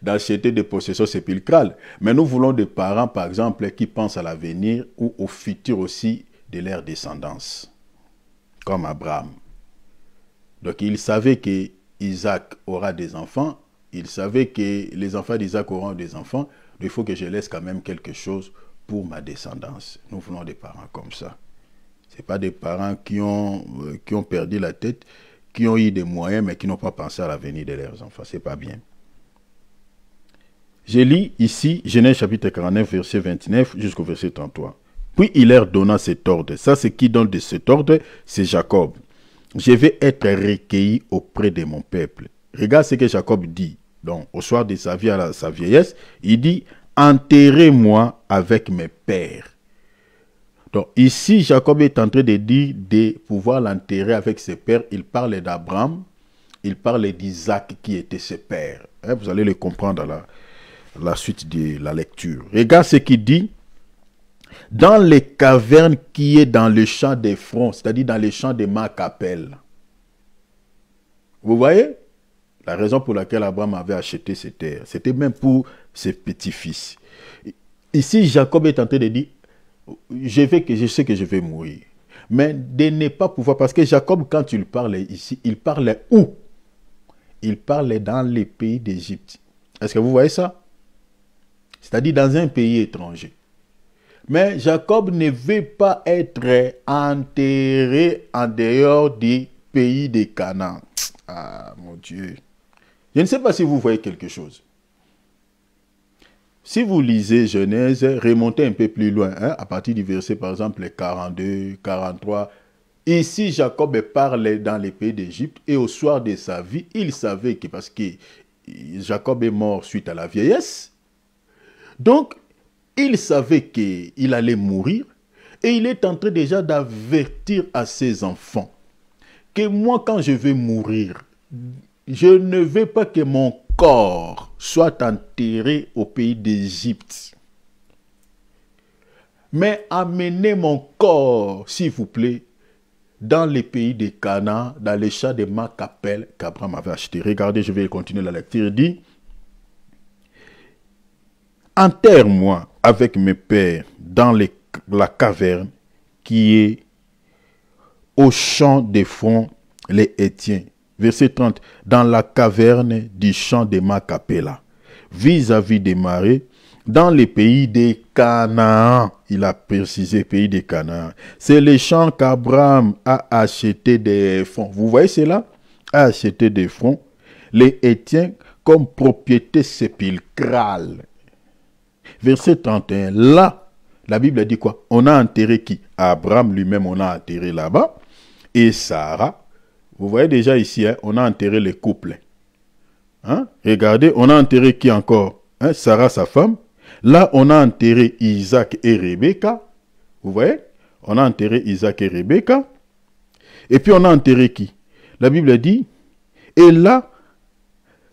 d'acheter des possessions sépulcrales, mais nous voulons des parents, par exemple, qui pensent à l'avenir ou au futur aussi de leur descendance, comme Abraham. Donc il savait que Isaac aura des enfants, il savait que les enfants d'Isaac auront des enfants, donc il faut que je laisse quand même quelque chose pour ma descendance. Nous voulons des parents comme ça. Ce n'est pas des parents qui ont perdu la tête, qui ont eu des moyens, mais qui n'ont pas pensé à l'avenir de leurs enfants. Ce n'est pas bien. Je lis ici Genèse chapitre 49, verset 29 jusqu'au verset 33. Puis il leur donna cet ordre. Ça, c'est qui donne de cet ordre? C'est Jacob. Je vais être recueilli auprès de mon peuple. Regarde ce que Jacob dit. Donc, au soir de sa vie à sa vieillesse, il dit, enterrez-moi avec mes pères. Donc, ici, Jacob est en train de dire de pouvoir l'enterrer avec ses pères. Il parle d'Abraham, il parle d'Isaac qui était ses pères. Vous allez le comprendre là. la suite de la lecture. Regarde ce qu'il dit. Dans les cavernes qui est dans le champ d'Ephron, c'est-à-dire dans les champs de Macapel. Vous voyez? La raison pour laquelle Abraham avait acheté ces terres, c'était même pour ses petits-fils. Ici, Jacob est en train de dire, je sais que je vais mourir. Mais de ne pas pouvoir, parce que Jacob, quand il parlait ici, il parlait où? Il parlait dans les pays d'Égypte. Est-ce que vous voyez ça? C'est-à-dire dans un pays étranger. Mais Jacob ne veut pas être enterré en dehors du pays de Canaan. Ah, mon Dieu. Je ne sais pas si vous voyez quelque chose. Si vous lisez Genèse, remontez un peu plus loin, hein, à partir du verset, par exemple, 42, 43. Ici, Jacob parle dans les pays d'Égypte et au soir de sa vie, il savait que, parce que Jacob est mort suite à la vieillesse, donc, il savait qu'il allait mourir et il est en train déjà d'avertir à ses enfants que moi, quand je vais mourir, je ne veux pas que mon corps soit enterré au pays d'Égypte. Mais amenez mon corps, s'il vous plaît, dans les pays de Canaan, dans les champs de Macapel qu'Abraham avait acheté. Regardez, je vais continuer la lecture. Il dit, enterre-moi avec mes pères dans la caverne qui est au champ d'Ephron, les Hétiens. Verset 30. Dans la caverne du champ de Macapéla, vis-à-vis des marais, dans les pays des Canaan. Il a précisé pays des Canaan. C'est les champs qu'Abraham a acheté d'Ephron. Vous voyez cela? A acheté d'Ephron, les Hétiens comme propriété sépulcrale. Verset 31, là, la Bible dit quoi? On a enterré qui? Abraham lui-même, on a enterré là-bas. Et Sarah, vous voyez déjà ici, hein, on a enterré les couples. Hein? Regardez, on a enterré qui encore? Hein? Sarah, sa femme. Là, on a enterré Isaac et Rebecca. Vous voyez? On a enterré Isaac et Rebecca. Et puis on a enterré qui? La Bible dit, et là,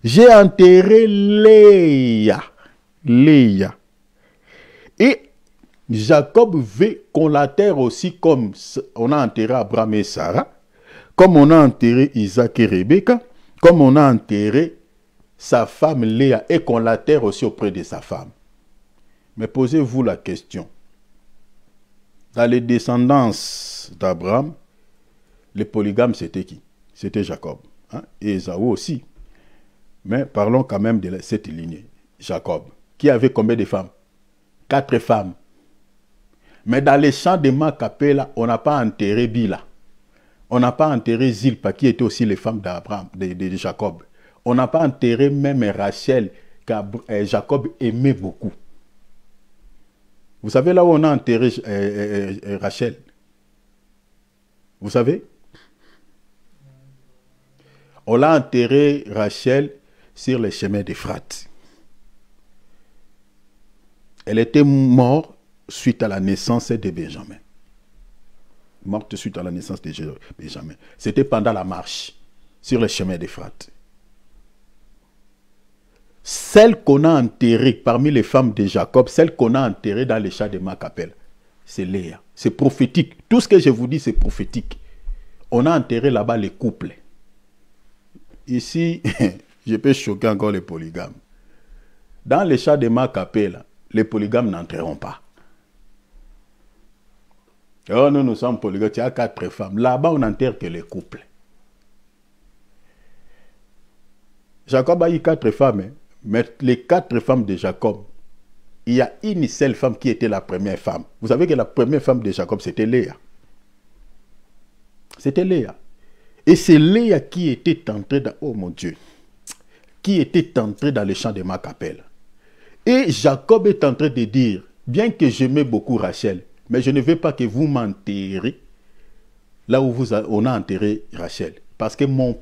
j'ai enterré Léa. Léa. Et Jacob veut qu'on l'enterre aussi comme on a enterré Abraham et Sarah, comme on a enterré Isaac et Rebecca, comme on a enterré sa femme Léa et qu'on l'enterre aussi auprès de sa femme. Mais posez-vous la question. Dans les descendances d'Abraham, les polygames c'était qui? C'était Jacob. Hein? Et Ésaü aussi. Mais parlons quand même de cette lignée. Jacob. Qui avait combien de femmes? 4 femmes. Mais dans les champs de Macapéla, on n'a pas enterré Bila. On n'a pas enterré Zilpa, qui était aussi les femmes d'Abraham, de Jacob. On n'a pas enterré même Rachel, que Jacob aimait beaucoup. Vous savez là où on a enterré Rachel? Vous savez? On l'a enterré Rachel sur les chemins d'Euphrate. Elle était morte suite à la naissance de Benjamin. Morte suite à la naissance de Benjamin. C'était pendant la marche sur les chemins d'Euphrate. Celle qu'on a enterrée parmi les femmes de Jacob, celle qu'on a enterrée dans les champs de Macapel, c'est Léa. C'est prophétique. Tout ce que je vous dis, c'est prophétique. On a enterré là-bas les couples. Ici, je peux choquer encore les polygames. Dans les champs de Macapel, les polygames n'entreront pas. Oh, nous sommes polygames, il y a 4 femmes. Là-bas, on n'enterre que les couples. Jacob a eu 4 femmes, hein, mais les 4 femmes de Jacob, il y a une seule femme qui était la première femme. Vous savez que la première femme de Jacob, c'était Léa. C'était Léa. Et c'est Léa qui était entrée dans... Oh mon Dieu. Qui était entrée dans le champ de Macapel. Et Jacob est en train de dire, bien que j'aimais beaucoup Rachel, mais je ne veux pas que vous m'enterrez là où on a enterré Rachel. Parce que ma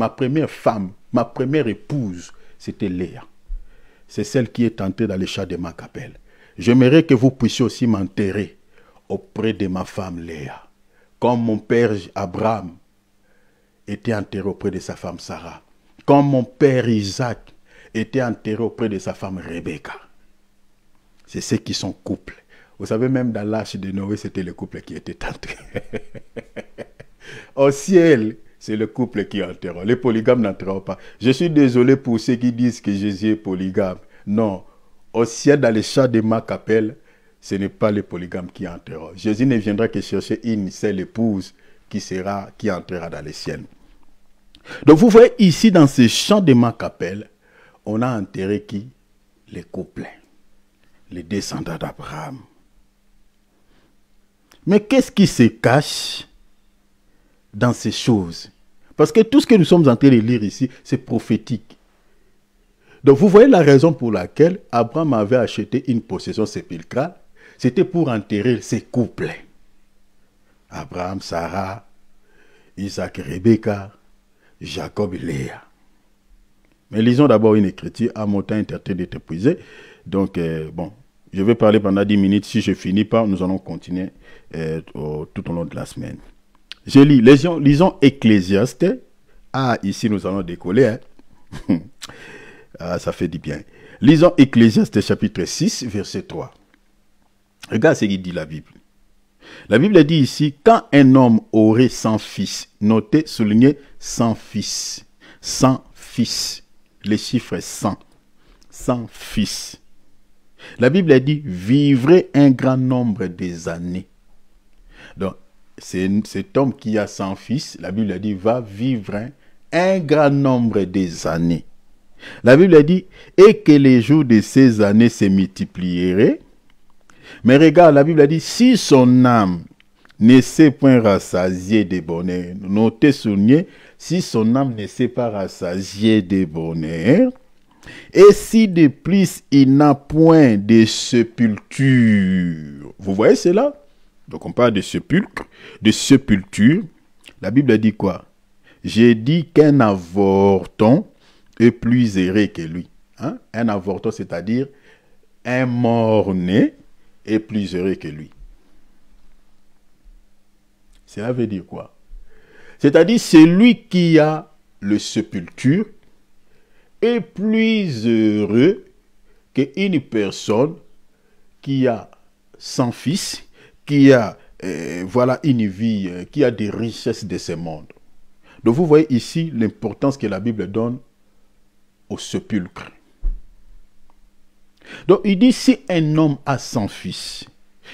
première femme, ma première épouse, c'était Léa. C'est celle qui est entrée dans le champ de Macapel. J'aimerais que vous puissiez aussi m'enterrer auprès de ma femme Léa. Comme mon père Abraham était enterré auprès de sa femme Sarah. Comme mon père Isaac était enterré auprès de sa femme Rebecca. C'est ceux qui sont couples. Vous savez, même dans l'arche de Noé, c'était le couple qui était enterré. Au ciel, c'est le couple qui enterre. Les polygames n'entreront pas. Je suis désolé pour ceux qui disent que Jésus est polygame. Non. Au ciel, dans les chats de Macapelle, ce n'est pas les polygames qui entreront. Jésus ne viendra que chercher une seule épouse qui entrera dans les ciels. Donc vous voyez ici, dans ces champs de Macapelle, on a enterré qui? Les couples. Les descendants d'Abraham. Mais qu'est-ce qui se cache dans ces choses? Parce que tout ce que nous sommes en train de lire ici, c'est prophétique. Donc vous voyez la raison pour laquelle Abraham avait acheté une possession sépulcrale, c'était pour enterrer ses couples. Abraham, Sarah, Isaac, Rebecca, Jacob et Léa. Mais lisons d'abord une écriture, à mon temps est d'être épuisé. Donc, bon, je vais parler pendant 10 minutes. Si je ne finis pas, nous allons continuer tout au long de la semaine. Je lis, lisons Ecclésiaste. Ah, ici nous allons décoller. Hein. Ah, ça fait du bien. Lisons Ecclésiaste chapitre 6, verset 3. Regarde ce qu'il dit la Bible. La Bible dit ici, quand un homme aurait 100 fils, notez, soulignez, 100 fils. 100 fils. Les chiffres 100. 100 fils. La Bible dit, vivrait un grand nombre des années. Donc, cet homme qui a 100 fils, la Bible dit, va vivre un grand nombre des années. La Bible dit, et que les jours de ces années se multiplieraient. Mais regarde, la Bible dit, si son âme ne s'est point rassasiée de bonheur, notez, soulignez, si son âme ne s'est pas rassasiée de bonheur, et si de plus il n'a point de sépulture. Vous voyez cela? Donc on parle de sépulcre, de sépulture. La Bible dit quoi? J'ai dit qu'un avorton est plus heureux que lui. Hein? Un avorton, c'est-à-dire un mort-né est plus heureux que lui. Cela veut dire quoi? C'est-à-dire celui qui a le sépulture est plus heureux qu'une personne qui a 100 fils, qui a voilà une vie, qui a des richesses de ce monde. Donc vous voyez ici l'importance que la Bible donne au sépulcre. Donc il dit, si un homme a 100 fils,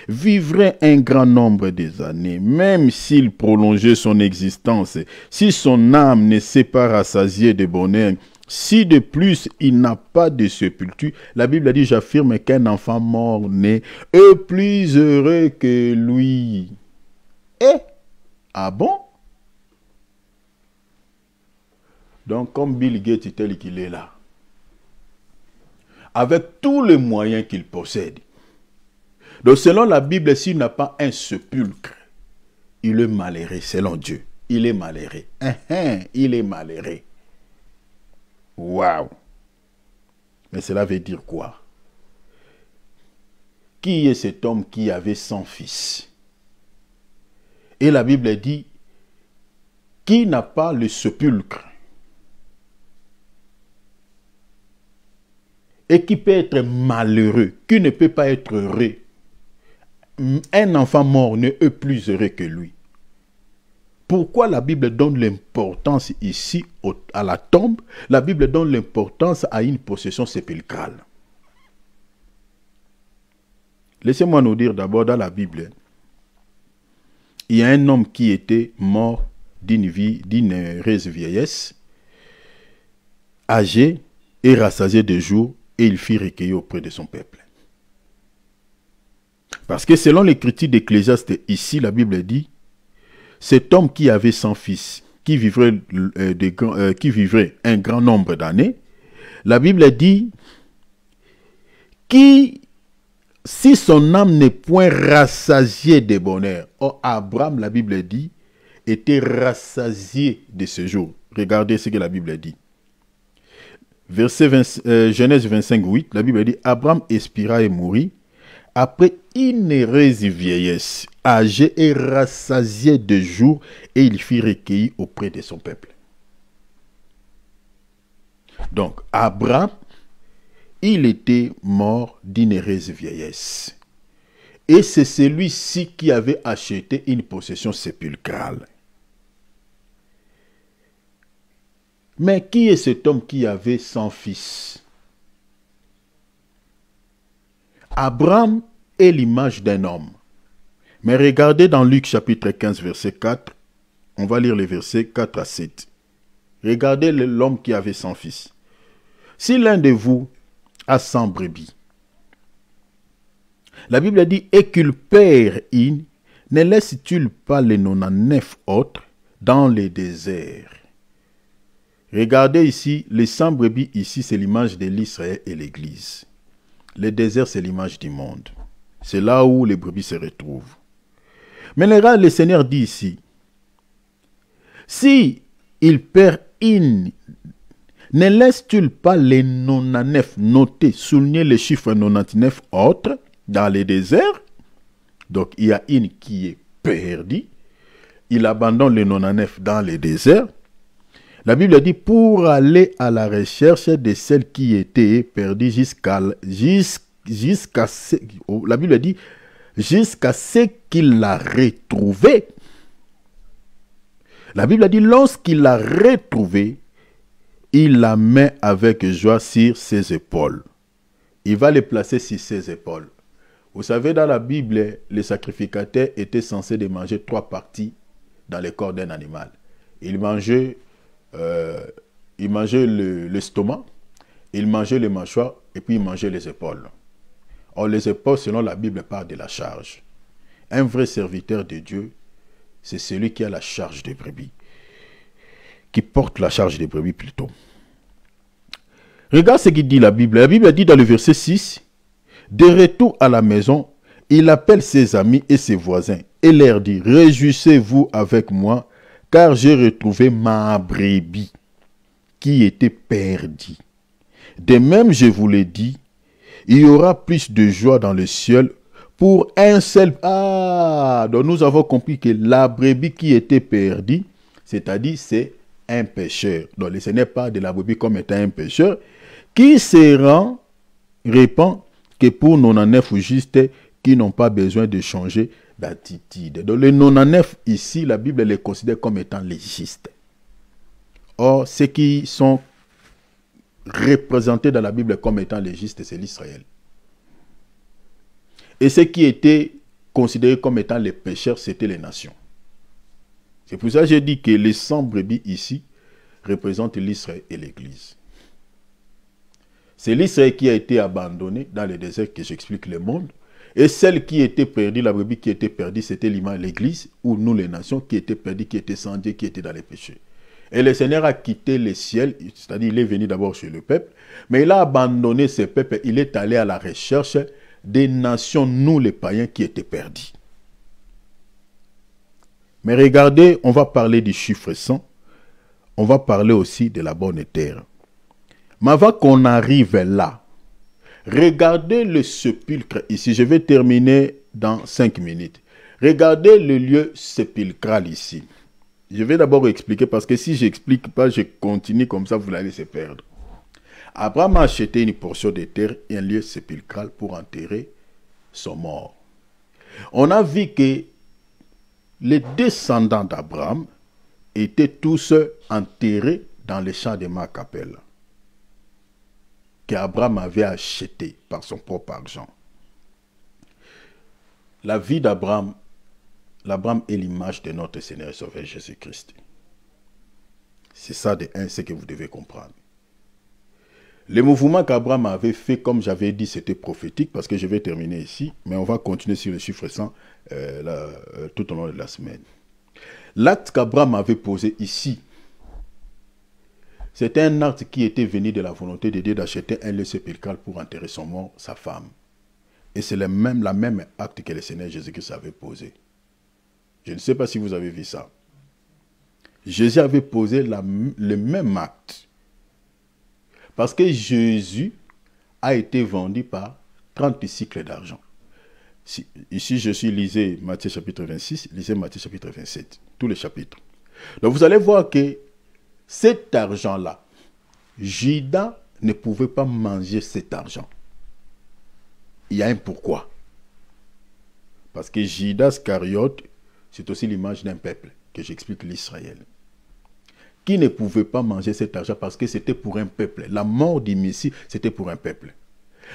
vivrait un grand nombre des années, même s'il prolongeait son existence, si son âme ne s'est pas rassasiée de bonheur, si de plus il n'a pas de sépulture, la Bible a dit, j'affirme qu'un enfant mort-né est plus heureux que lui. Eh? Ah bon? Donc comme Bill Gates tel qu'il est là, avec tous les moyens qu'il possède. Donc selon la Bible, s'il n'a pas un sépulcre, il est malheureux, selon Dieu. Il est malheureux. Il est malheureux. Waouh! Mais cela veut dire quoi? Qui est cet homme qui avait 100 fils? Et la Bible dit, qui n'a pas le sépulcre? Et qui peut être malheureux, qui ne peut pas être heureux. Un enfant mort-né est plus heureux que lui. Pourquoi la Bible donne l'importance ici à la tombe? La Bible donne l'importance à une possession sépulcrale. Laissez-moi nous dire d'abord dans la Bible, il y a un homme qui était mort d'une heureuse vieillesse, âgé et rassasié de jours, et il fut recueilli auprès de son peuple. Parce que selon l'écriture d'Ecclésiaste, ici la Bible dit, cet homme qui avait 100 fils, qui vivrait un grand nombre d'années, la Bible dit, si son âme n'est point rassasiée de bonheur. Or, Abraham, la Bible dit, était rassasié de ce jour. Regardez ce que la Bible dit. Genèse 25, 8, la Bible dit, Abraham expira et mourit après une heureuse vieillesse, âgé et rassasié de jours, et il fut recueilli auprès de son peuple. Donc, Abraham il était mort d'inéreuse vieillesse. Et c'est celui-ci qui avait acheté une possession sépulcrale. Mais qui est cet homme qui avait 100 fils? Abraham est l'image d'un homme. Mais regardez dans Luc chapitre 15, verset 4. On va lire les versets 4 à 7. Regardez l'homme qui avait 100 fils. Si l'un de vous a 100 brebis, la Bible dit, et qu'il perd une, ne laisse-t-il pas les 99 autres dans les déserts? Regardez ici, les 100 brebis ici, c'est l'image de l'Israël et l'Église. Le désert, c'est l'image du monde. C'est là où les brebis se retrouvent. Mais le Seigneur dit ici, si il perd une, ne laisse-t-il pas les 99 notés, souligner les chiffres 99 autres dans les déserts? Donc il y a une qui est perdue. Il abandonne les 99 dans les déserts. La Bible dit pour aller à la recherche de celles qui étaient perdues jusqu'à ce qu'il l'a retrouvée. La Bible dit lorsqu'il l'a retrouvée, il la met avec joie sur ses épaules. Il va les placer sur ses épaules. Vous savez, dans la Bible, les sacrificateurs étaient censés de manger 3 parties dans le corps d'un animal. Ils mangeaient l'estomac, ils mangeaient les mâchoires et puis ils mangeaient les épaules. Or, les épaules, selon la Bible, parlent de la charge. Un vrai serviteur de Dieu, c'est celui qui a la charge des brebis. Qui porte la charge des brebis plutôt. Regarde ce qu'il dit la Bible. La Bible dit dans le verset 6, de retour à la maison, il appelle ses amis et ses voisins et leur dit, réjouissez-vous avec moi, car j'ai retrouvé ma brebis qui était perdue. De même, je vous l'ai dit, il y aura plus de joie dans le ciel pour un seul... Ah, donc nous avons compris que la brebis qui était perdue, c'est-à-dire c'est un pécheur. Donc ce n'est pas de la brebis comme étant un pécheur, qui se répand que pour 99 justes qui n'ont pas besoin de changer d'attitude. Donc les 99 ici, la Bible les considère comme étant les justes. Or, ceux qui sont représentés dans la Bible comme étant les justes, c'est l'Israël. Et ceux qui étaient considérés comme étant les pécheurs, c'était les nations. C'est pour ça que j'ai dit que les 100 brebis ici représentent l'Israël et l'Église. C'est l'Israël qui a été abandonné dans le désert que j'explique le monde. Et celle qui était perdue, la brebis qui était perdue, c'était l'Église, ou nous les nations qui étaient perdues, qui étaient sans Dieu, qui étaient dans les péchés. Et le Seigneur a quitté le ciel, c'est-à-dire il est venu d'abord chez le peuple, mais il a abandonné ce peuple, il est allé à la recherche des nations, nous les païens, qui étaient perdus. Mais regardez, on va parler du chiffre 100, on va parler aussi de la bonne terre. Mais avant qu'on arrive là, regardez le sépulcre ici, je vais terminer dans 5 minutes. Regardez le lieu sépulcral ici. Je vais d'abord expliquer parce que si je n'explique pas, je continue comme ça, vous allez se perdre. Abraham a acheté une portion de terre et un lieu sépulcral pour enterrer son mort. On a vu que les descendants d'Abraham étaient tous enterrés dans les champs de Macapelle, qu'Abraham avait acheté par son propre argent. La vie d'Abraham, l'Abraham est l'image de notre Seigneur et Sauveur Jésus-Christ. C'est ça de un, ce que vous devez comprendre. Le mouvement qu'Abraham avait fait, comme j'avais dit, c'était prophétique, parce que je vais terminer ici, mais on va continuer sur le chiffre 100 tout au long de la semaine. L'acte qu'Abraham avait posé ici, c'était un acte qui était venu de la volonté de Dieu d'acheter un lieu sépulcral pour enterrer son mort, sa femme. Et c'est la même acte que le Seigneur Jésus-Christ avait posé. Je ne sais pas si vous avez vu ça. Jésus avait posé le même acte. Parce que Jésus a été vendu par 30 cycles d'argent. Ici, je suis lisé Matthieu chapitre 26, lisez Matthieu chapitre 27, tous les chapitres. Donc vous allez voir que cet argent-là, Judas ne pouvait pas manger cet argent. Il y a un pourquoi. Parce que Judas Iscariote, c'est aussi l'image d'un peuple, que j'explique l'Israël, qui ne pouvait pas manger cet argent parce que c'était pour un peuple. La mort du Messie, c'était pour un peuple.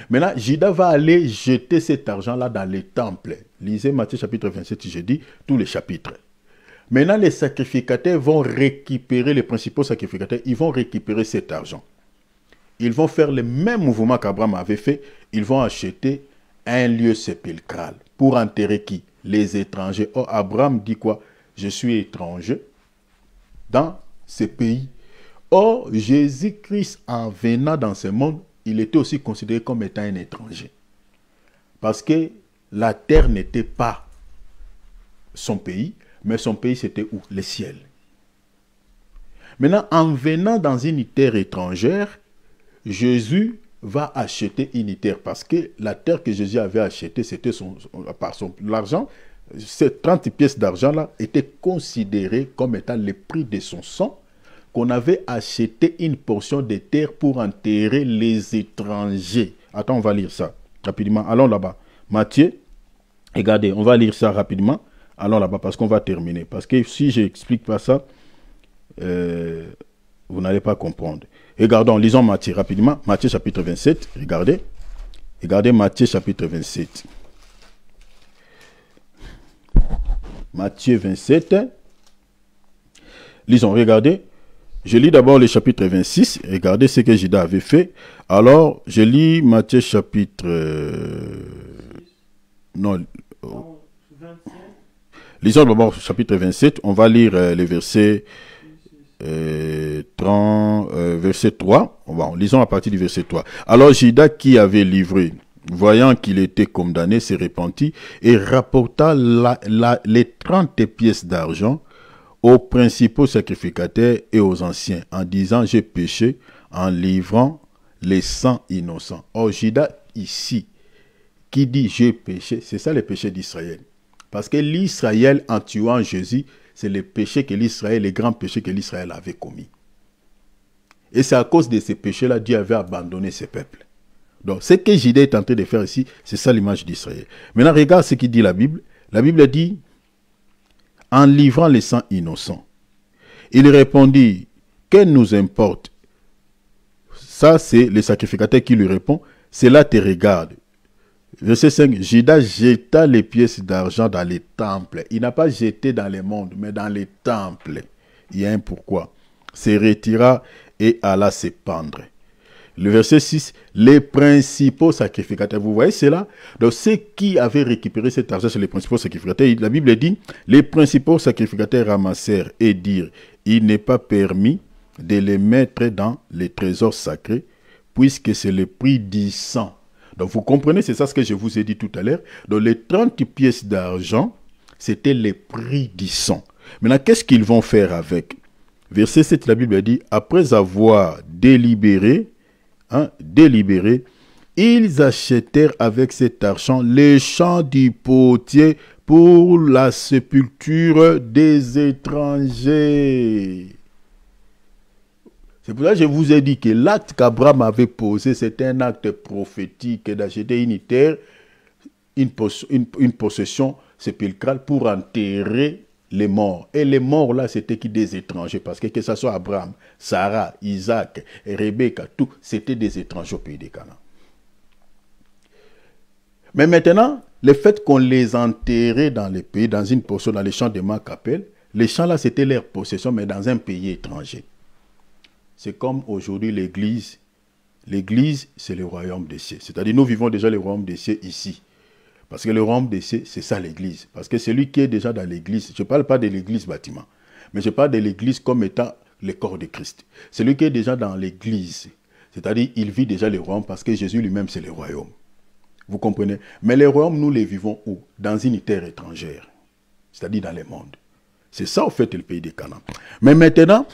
Maintenant, Judas va aller jeter cet argent-là dans les temples. Lisez Matthieu chapitre 27, j'ai dit, tous les chapitres. Maintenant, les sacrificateurs vont récupérer, les principaux sacrificateurs, ils vont récupérer cet argent. Ils vont faire le même mouvement qu'Abraham avait fait. Ils vont acheter un lieu sépulcral. Pour enterrer qui? Les étrangers. Or, Abraham dit quoi? Je suis étranger dans ce pays. Or, Jésus-Christ, en venant dans ce monde, il était aussi considéré comme étant un étranger. Parce que la terre n'était pas son pays, mais son pays c'était où? Le ciel. Maintenant, en venant dans une terre étrangère, Jésus va acheter une terre. Parce que la terre que Jésus avait achetée, c'était l'argent. Ces 30 pièces d'argent-là étaient considérées comme étant le prix de son sang, qu'on avait acheté une portion de terre pour enterrer les étrangers. Attends, on va lire ça rapidement. Allons là-bas. Matthieu, regardez, on va lire ça rapidement. Allons là-bas parce qu'on va terminer. Parce que si je n'explique pas ça, vous n'allez pas comprendre. Regardons, lisons Matthieu rapidement. Matthieu chapitre 27, regardez. Regardez Matthieu chapitre 27. Matthieu 27. Lisons, regardez. Je lis d'abord le chapitre 26. Regardez ce que Judas avait fait. Alors, je lis Matthieu chapitre... non. Lisons d'abord chapitre 27. On va lire les versets... verset 3. Bon, lisons à partir du verset 3. Alors Judas, qui avait livré, voyant qu'il était condamné, s'est repenti et rapporta les 30 pièces d'argent aux principaux sacrificateurs et aux anciens, en disant, j'ai péché, en livrant les 100 innocents. Or, Judas, ici, qui dit, j'ai péché, c'est ça le péché d'Israël. Parce que l'Israël, en tuant Jésus, c'est le péché que l'Israël, les grands péchés que l'Israël avait commis. Et c'est à cause de ces péchés-là, Dieu avait abandonné ses peuples. Donc, ce que Judas est en train de faire ici, c'est ça l'image d'Israël. Maintenant, regarde ce qu'il dit la Bible. La Bible dit, en livrant les 100 innocents. Il répondit, que nous importe? Ça, c'est le sacrificateur qui lui répond, cela te regarde. Verset 5, Judas jeta les pièces d'argent dans les temples. Il n'a pas jeté dans les mondes, mais dans les temples. Il y a un pourquoi. Se retira et alla se pendre. Le verset 6, les principaux sacrificateurs. Vous voyez cela? Donc ceux qui avaient récupéré cet argent, c'est les principaux sacrificateurs. La Bible dit, les principaux sacrificateurs ramassèrent et dirent, il n'est pas permis de les mettre dans les trésors sacrés, puisque c'est le prix du sang. Donc vous comprenez, c'est ça ce que je vous ai dit tout à l'heure. Donc les 30 pièces d'argent, c'était le prix du sang. Maintenant, qu'est-ce qu'ils vont faire avec? Verset 7, la Bible dit, après avoir délibéré, ils achetèrent avec cet argent les champs du potier pour la sépulture des étrangers. C'est pour ça que je vous ai dit que l'acte qu'Abraham avait posé, c'était un acte prophétique d'acheter une terre, une possession sépulcrale pour enterrer les morts. Et les morts là, c'était qui? Des étrangers. Parce que ce soit Abraham, Sarah, Isaac, Rebecca, tout, c'était des étrangers au pays des Canaan. Mais maintenant, le fait qu'on les enterrait dans les pays, dans une portion, dans les champs de Macapel, les champs là, c'était leur possession, mais dans un pays étranger. C'est comme aujourd'hui l'Église. L'Église, c'est le royaume des cieux. C'est-à-dire, nous vivons déjà le royaume des cieux ici. Parce que le royaume des cieux, c'est ça l'Église. Parce que celui qui est déjà dans l'Église, je ne parle pas de l'Église bâtiment, mais je parle de l'Église comme étant le corps de Christ. Celui qui est déjà dans l'Église, c'est-à-dire, il vit déjà le royaume parce que Jésus lui-même, c'est le royaume. Vous comprenez? Mais les royaumes, nous les vivons où? Dans une terre étrangère. C'est-à-dire dans le monde. C'est ça, au fait, le pays des Canaan. Mais maintenant,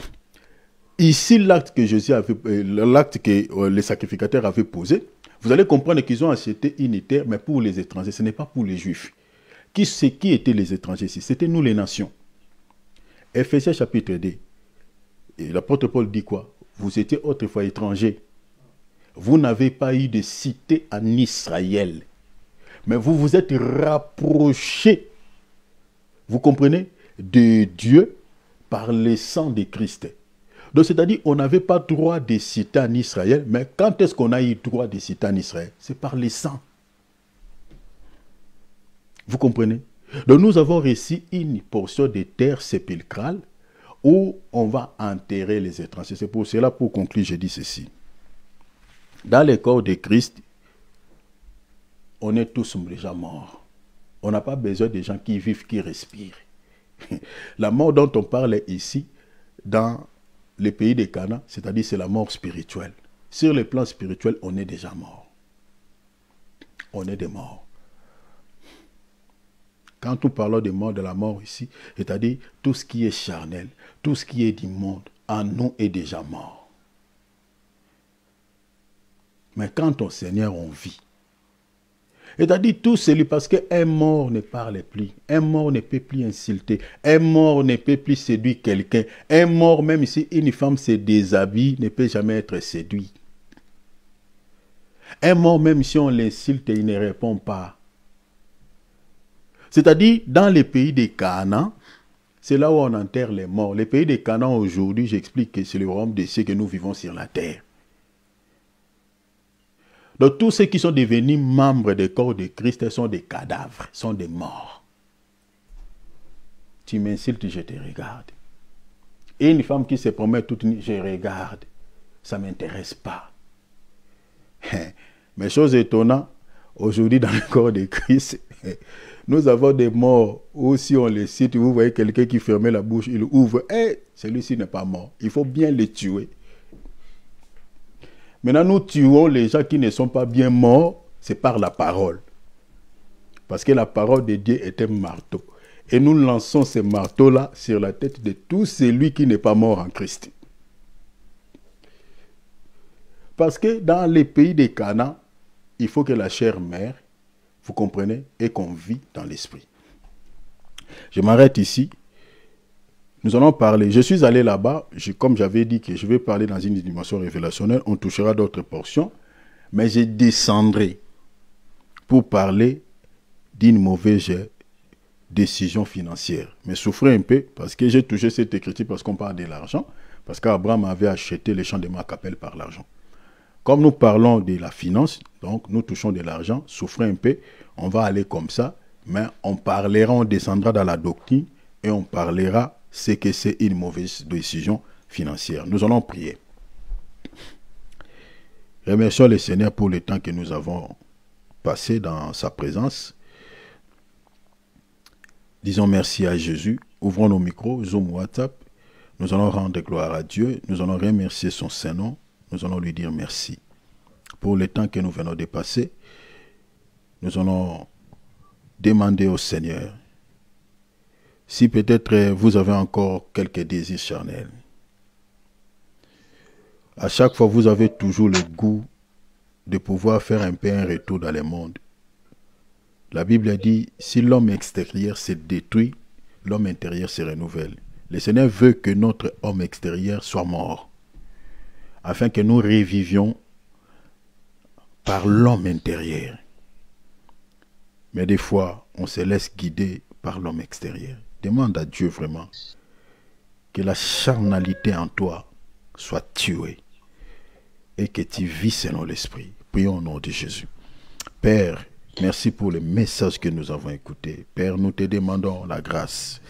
ici, l'acte que Jésus avait, l'acte que les sacrificateurs avaient posé, vous allez comprendre qu'ils ont acheté une terre, mais pour les étrangers, ce n'est pas pour les Juifs. Qui étaient les étrangers ici? C'était nous les nations. Ephésiens chapitre 2. Et l'apôtre Paul dit quoi? Vous étiez autrefois étrangers vous n'avez pas eu de cité en Israël. Mais vous vous êtes rapprochés, vous comprenez, de Dieu par le sang de Christ. Donc c'est-à-dire, on n'avait pas droit de cité en Israël, mais quand est-ce qu'on a eu droit de cité en Israël? C'est par le sang. Vous comprenez? Donc nous avons reçu une portion de terre sépulcrale où on va enterrer les étrangers. C'est pour cela, pour conclure, je dis ceci. Dans le corps de Christ, on est tous déjà morts. On n'a pas besoin de gens qui vivent, qui respirent. La mort dont on parle ici, dans les pays de Canaan, c'est-à-dire c'est la mort spirituelle. Sur le plan spirituel, on est déjà mort. On est des morts. Quand nous parlons de mort, de la mort ici, c'est-à-dire tout ce qui est charnel, tout ce qui est du monde, en nous est déjà mort. Mais quand au Seigneur, on vit. C'est-à-dire tout celui, parce qu'un mort ne parle plus, un mort ne peut plus insulter, un mort ne peut plus séduire quelqu'un, un mort, même si une femme se déshabille, ne peut jamais être séduit. Un mort, même si on l'insulte, il ne répond pas. C'est-à-dire, dans les pays des Canaan, c'est là où on enterre les morts. Les pays des Canaan aujourd'hui, j'explique que c'est le royaume de ceux que nous vivons sur la terre. Donc tous ceux qui sont devenus membres du corps de Christ sont des cadavres, sont des morts. Tu m'insultes, je te regarde. Et une femme qui se promet toute nuit, je regarde. Ça ne m'intéresse pas. Mais chose étonnante, aujourd'hui dans le corps de Christ, nous avons des morts où si on les cite, vous voyez quelqu'un qui fermait la bouche, il ouvre, celui-ci n'est pas mort. Il faut bien le tuer. Maintenant, nous tuons les gens qui ne sont pas bien morts, c'est par la parole. Parce que la parole de Dieu est un marteau. Et nous lançons ce marteau-là sur la tête de tout celui qui n'est pas mort en Christ. Parce que dans les pays des Canaan, il faut que la chair meure, vous comprenez, et qu'on vit dans l'esprit. Je m'arrête ici. Nous allons parler. Je suis allé là-bas, comme j'avais dit que je vais parler dans une dimension révélationnelle, on touchera d'autres portions, mais je descendrai pour parler d'une mauvaise décision financière. Mais souffrez un peu, parce que j'ai touché cette écriture, parce qu'on parle de l'argent, parce qu'Abraham avait acheté les champs de Macapel par l'argent. Comme nous parlons de la finance, donc nous touchons de l'argent, souffrez un peu, on va aller comme ça, mais on parlera, on descendra dans la doctrine, et on parlera ce que c'est une mauvaise décision financière. Nous allons prier. Remercions le Seigneur pour le temps que nous avons passé dans sa présence. Disons merci à Jésus. Ouvrons nos micros, Zoom, WhatsApp. Nous allons rendre gloire à Dieu. Nous allons remercier son Saint-Nom. Nous allons lui dire merci. Pour le temps que nous venons de passer, nous allons demander au Seigneur, si peut-être vous avez encore quelques désirs charnels. À chaque fois, vous avez toujours le goût de pouvoir faire un peu un retour dans le monde. La Bible a dit, si l'homme extérieur se détruit, l'homme intérieur se renouvelle. Le Seigneur veut que notre homme extérieur soit mort, afin que nous revivions par l'homme intérieur. Mais des fois, on se laisse guider par l'homme extérieur. Demande à Dieu vraiment que la charnalité en toi soit tuée et que tu vis selon l'esprit. Prions au nom de Jésus. Père, merci pour le message que nous avons écouté. Père, nous te demandons la grâce.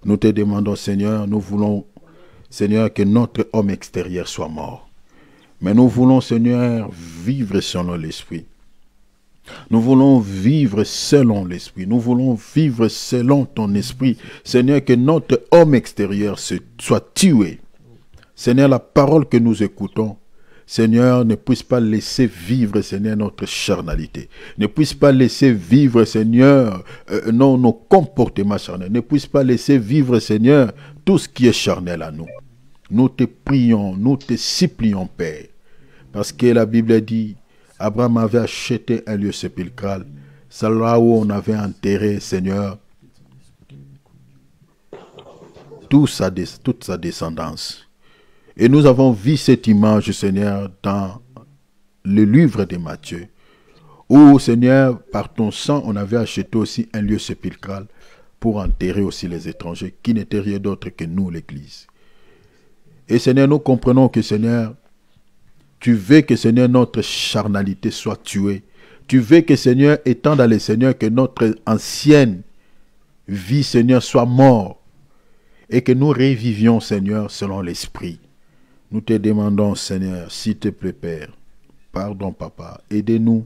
Nous te demandons, Seigneur, nous voulons, Seigneur, que notre homme extérieur soit mort. Mais nous voulons, Seigneur, vivre selon l'esprit. Nous voulons vivre selon l'esprit. Nous voulons vivre selon ton esprit. Seigneur, que notre homme extérieur soit tué. Seigneur, la parole que nous écoutons, Seigneur, ne puisse pas laisser vivre, Seigneur, notre charnalité. Ne puisse pas laisser vivre, Seigneur, nos comportements charnels. Ne puisse pas laisser vivre, Seigneur, tout ce qui est charnel à nous. Nous te prions, nous te supplions, Père. Parce que la Bible dit, Abraham avait acheté un lieu sépulcral. C'est là où on avait enterré, Seigneur, toute sa descendance. Et nous avons vu cette image, Seigneur, dans le livre de Matthieu, où, Seigneur, par ton sang, on avait acheté aussi un lieu sépulcral pour enterrer aussi les étrangers, qui n'étaient rien d'autre que nous, l'Église. Et Seigneur, nous comprenons que, Seigneur, tu veux que, Seigneur, notre charnalité soit tuée. Tu veux que, Seigneur, étant dans les Seigneurs, que notre ancienne vie, Seigneur, soit morte et que nous revivions, Seigneur, selon l'Esprit. Nous te demandons, Seigneur, s'il te plaît, Père, pardon, Papa, aidez-nous,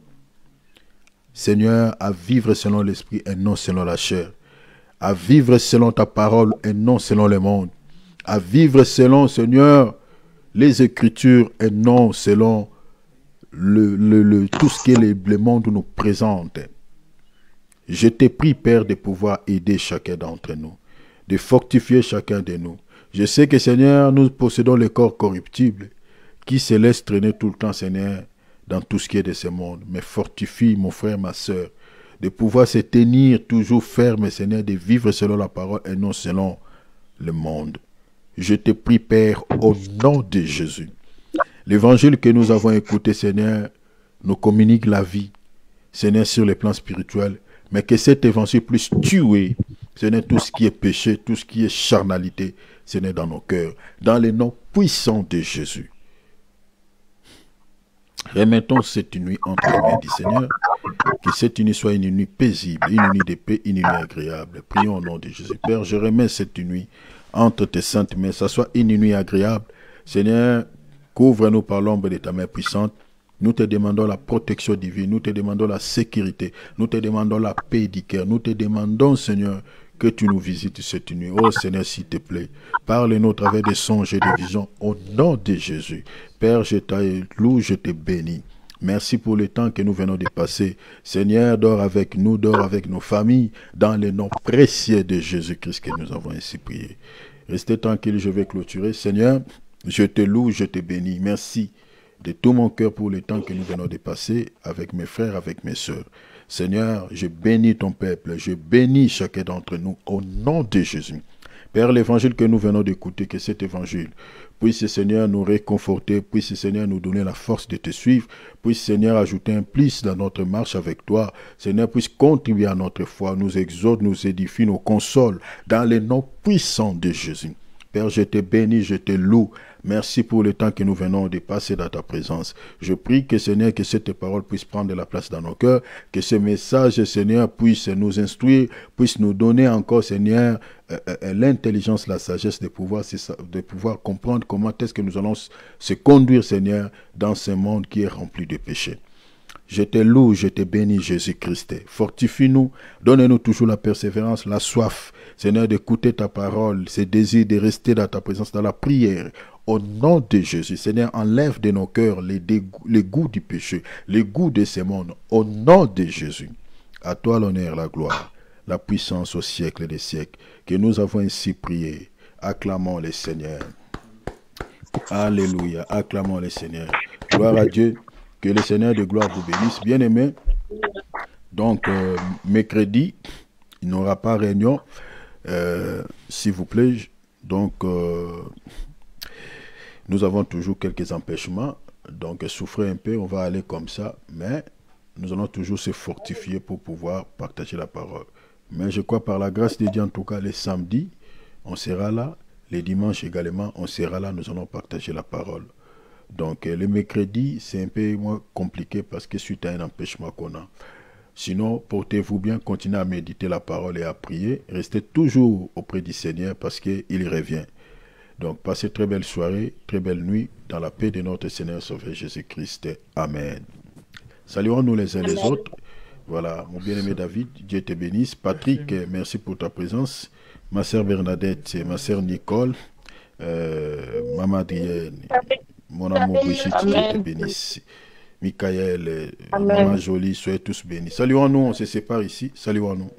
Seigneur, à vivre selon l'Esprit et non selon la chair, à vivre selon ta parole et non selon le monde, à vivre selon, Seigneur, les Écritures et non selon tout ce que le monde nous présente. Je te prie, Père, de pouvoir aider chacun d'entre nous, de fortifier chacun de nous. Je sais que, Seigneur, nous possédons le corps corruptible qui se laisse traîner tout le temps, Seigneur, dans tout ce qui est de ce monde. Mais fortifie, mon frère, ma soeur, de pouvoir se tenir toujours ferme, Seigneur, de vivre selon la parole et non selon le monde. Je te prie, Père, au nom de Jésus. L'évangile que nous avons écouté, Seigneur, nous communique la vie, Seigneur, sur le plan spirituel, mais que cet évangile puisse tuer, Seigneur, tout ce qui est péché, tout ce qui est charnalité, Seigneur, dans nos cœurs, dans le nom puissant de Jésus. Remettons cette nuit entre les mains du Seigneur, que cette nuit soit une nuit paisible, une nuit de paix, une nuit agréable. Prions au nom de Jésus. Père, je remets cette nuit entre tes saintes mains, ça soit une nuit agréable. Seigneur, couvre-nous par l'ombre de ta main puissante. Nous te demandons la protection divine, nous te demandons la sécurité, nous te demandons la paix du cœur, nous te demandons, Seigneur, que tu nous visites cette nuit. Oh Seigneur, s'il te plaît, parle-nous à travers des songes et des visions au nom de Jésus. Père, je te loue, je te bénis. Merci pour le temps que nous venons de passer. Seigneur, dors avec nous, dors avec nos familles, dans le nom précieux de Jésus-Christ que nous avons ainsi prié. Restez tranquille, je vais clôturer. Seigneur, je te loue, je te bénis. Merci de tout mon cœur pour le temps que nous venons de passer avec mes frères, avec mes sœurs. Seigneur, je bénis ton peuple, je bénis chacun d'entre nous au nom de Jésus. Père, l'évangile que nous venons d'écouter, que cet évangile puisse, Seigneur, nous réconforter, puisse, Seigneur, nous donner la force de te suivre, puisse, Seigneur, ajouter un plus dans notre marche avec toi. Seigneur, puisse contribuer à notre foi, nous exhorte, nous édifie, nous console, dans le nom puissant de Jésus. Père, je te bénis, je te loue. Merci pour le temps que nous venons de passer dans ta présence. Je prie que, Seigneur, que cette parole puisse prendre la place dans nos cœurs, que ce message, Seigneur, puisse nous instruire, puisse nous donner encore, Seigneur, l'intelligence, la sagesse de pouvoir comprendre comment est-ce que nous allons se conduire, Seigneur, dans ce monde qui est rempli de péchés. Je te loue, je te bénis, Jésus-Christ. Fortifie-nous, donne-nous toujours la persévérance, la soif, Seigneur, d'écouter ta parole, ce désir de rester dans ta présence, dans la prière. Au nom de Jésus, Seigneur, enlève de nos cœurs les goûts du péché, les goûts de ce monde. Au nom de Jésus, à toi l'honneur, la gloire, la puissance au siècle des siècles, que nous avons ainsi prié. Acclamons le Seigneur. Alléluia, acclamons le Seigneur. Gloire à Dieu. Que le Seigneur de gloire vous bénisse. Bien-aimés, donc mercredi, il n'y aura pas réunion, s'il vous plaît. Donc, nous avons toujours quelques empêchements. Donc, souffrez un peu, on va aller comme ça. Mais nous allons toujours se fortifier pour pouvoir partager la parole. Mais je crois par la grâce de Dieu, en tout cas, les samedis, on sera là. Les dimanches également, on sera là. Nous allons partager la parole. Donc, le mercredi, c'est un peu moins compliqué parce que suite à un empêchement qu'on a. Sinon, portez-vous bien, continuez à méditer la parole et à prier. Restez toujours auprès du Seigneur parce qu'il revient. Donc, passez très belle soirée, très belle nuit dans la paix de notre Seigneur Sauveur Jésus-Christ. Amen. Saluons-nous les uns les autres. Voilà, mon bien-aimé David, Dieu te bénisse. Patrick, merci pour ta présence. Ma sœur Bernadette, ma sœur Nicole, Maman Adrienne. Mon amour Brigitte, Dieu te bénisse. Michael, Maman Jolie, soyez tous bénis. Saluons-nous, on se sépare ici. Saluons-nous.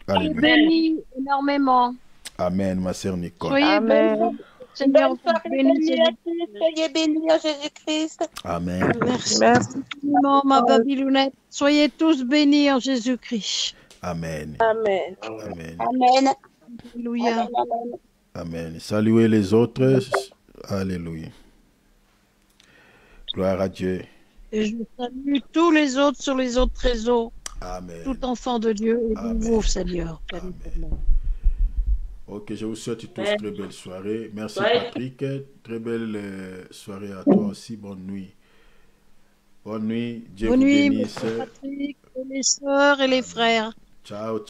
Alléluia. Bénis énormément. Amen, ma sœur Nicole. Soyez bénis. Seigneur, soyez bénis en Jésus-Christ. Amen. Merci. Ma Babylounette. Soyez tous bénis en Jésus-Christ. Amen. Amen. Amen. Amen. Alléluia. Amen. Saluez les autres. Alléluia. Gloire à Dieu. Et je salue tous les autres sur les autres réseaux, Amen. tout enfant de Dieu et de Amen. nouveau, Seigneur. Amen. Ok, je vous souhaite tous Ouais. très belle soirée. Merci Ouais. Patrick. Très belle soirée à toi aussi. Bonne nuit. Bonne nuit. Dieu Bonne vous nuit, bénisse. Monsieur Patrick, et les sœurs et les frères. Ciao.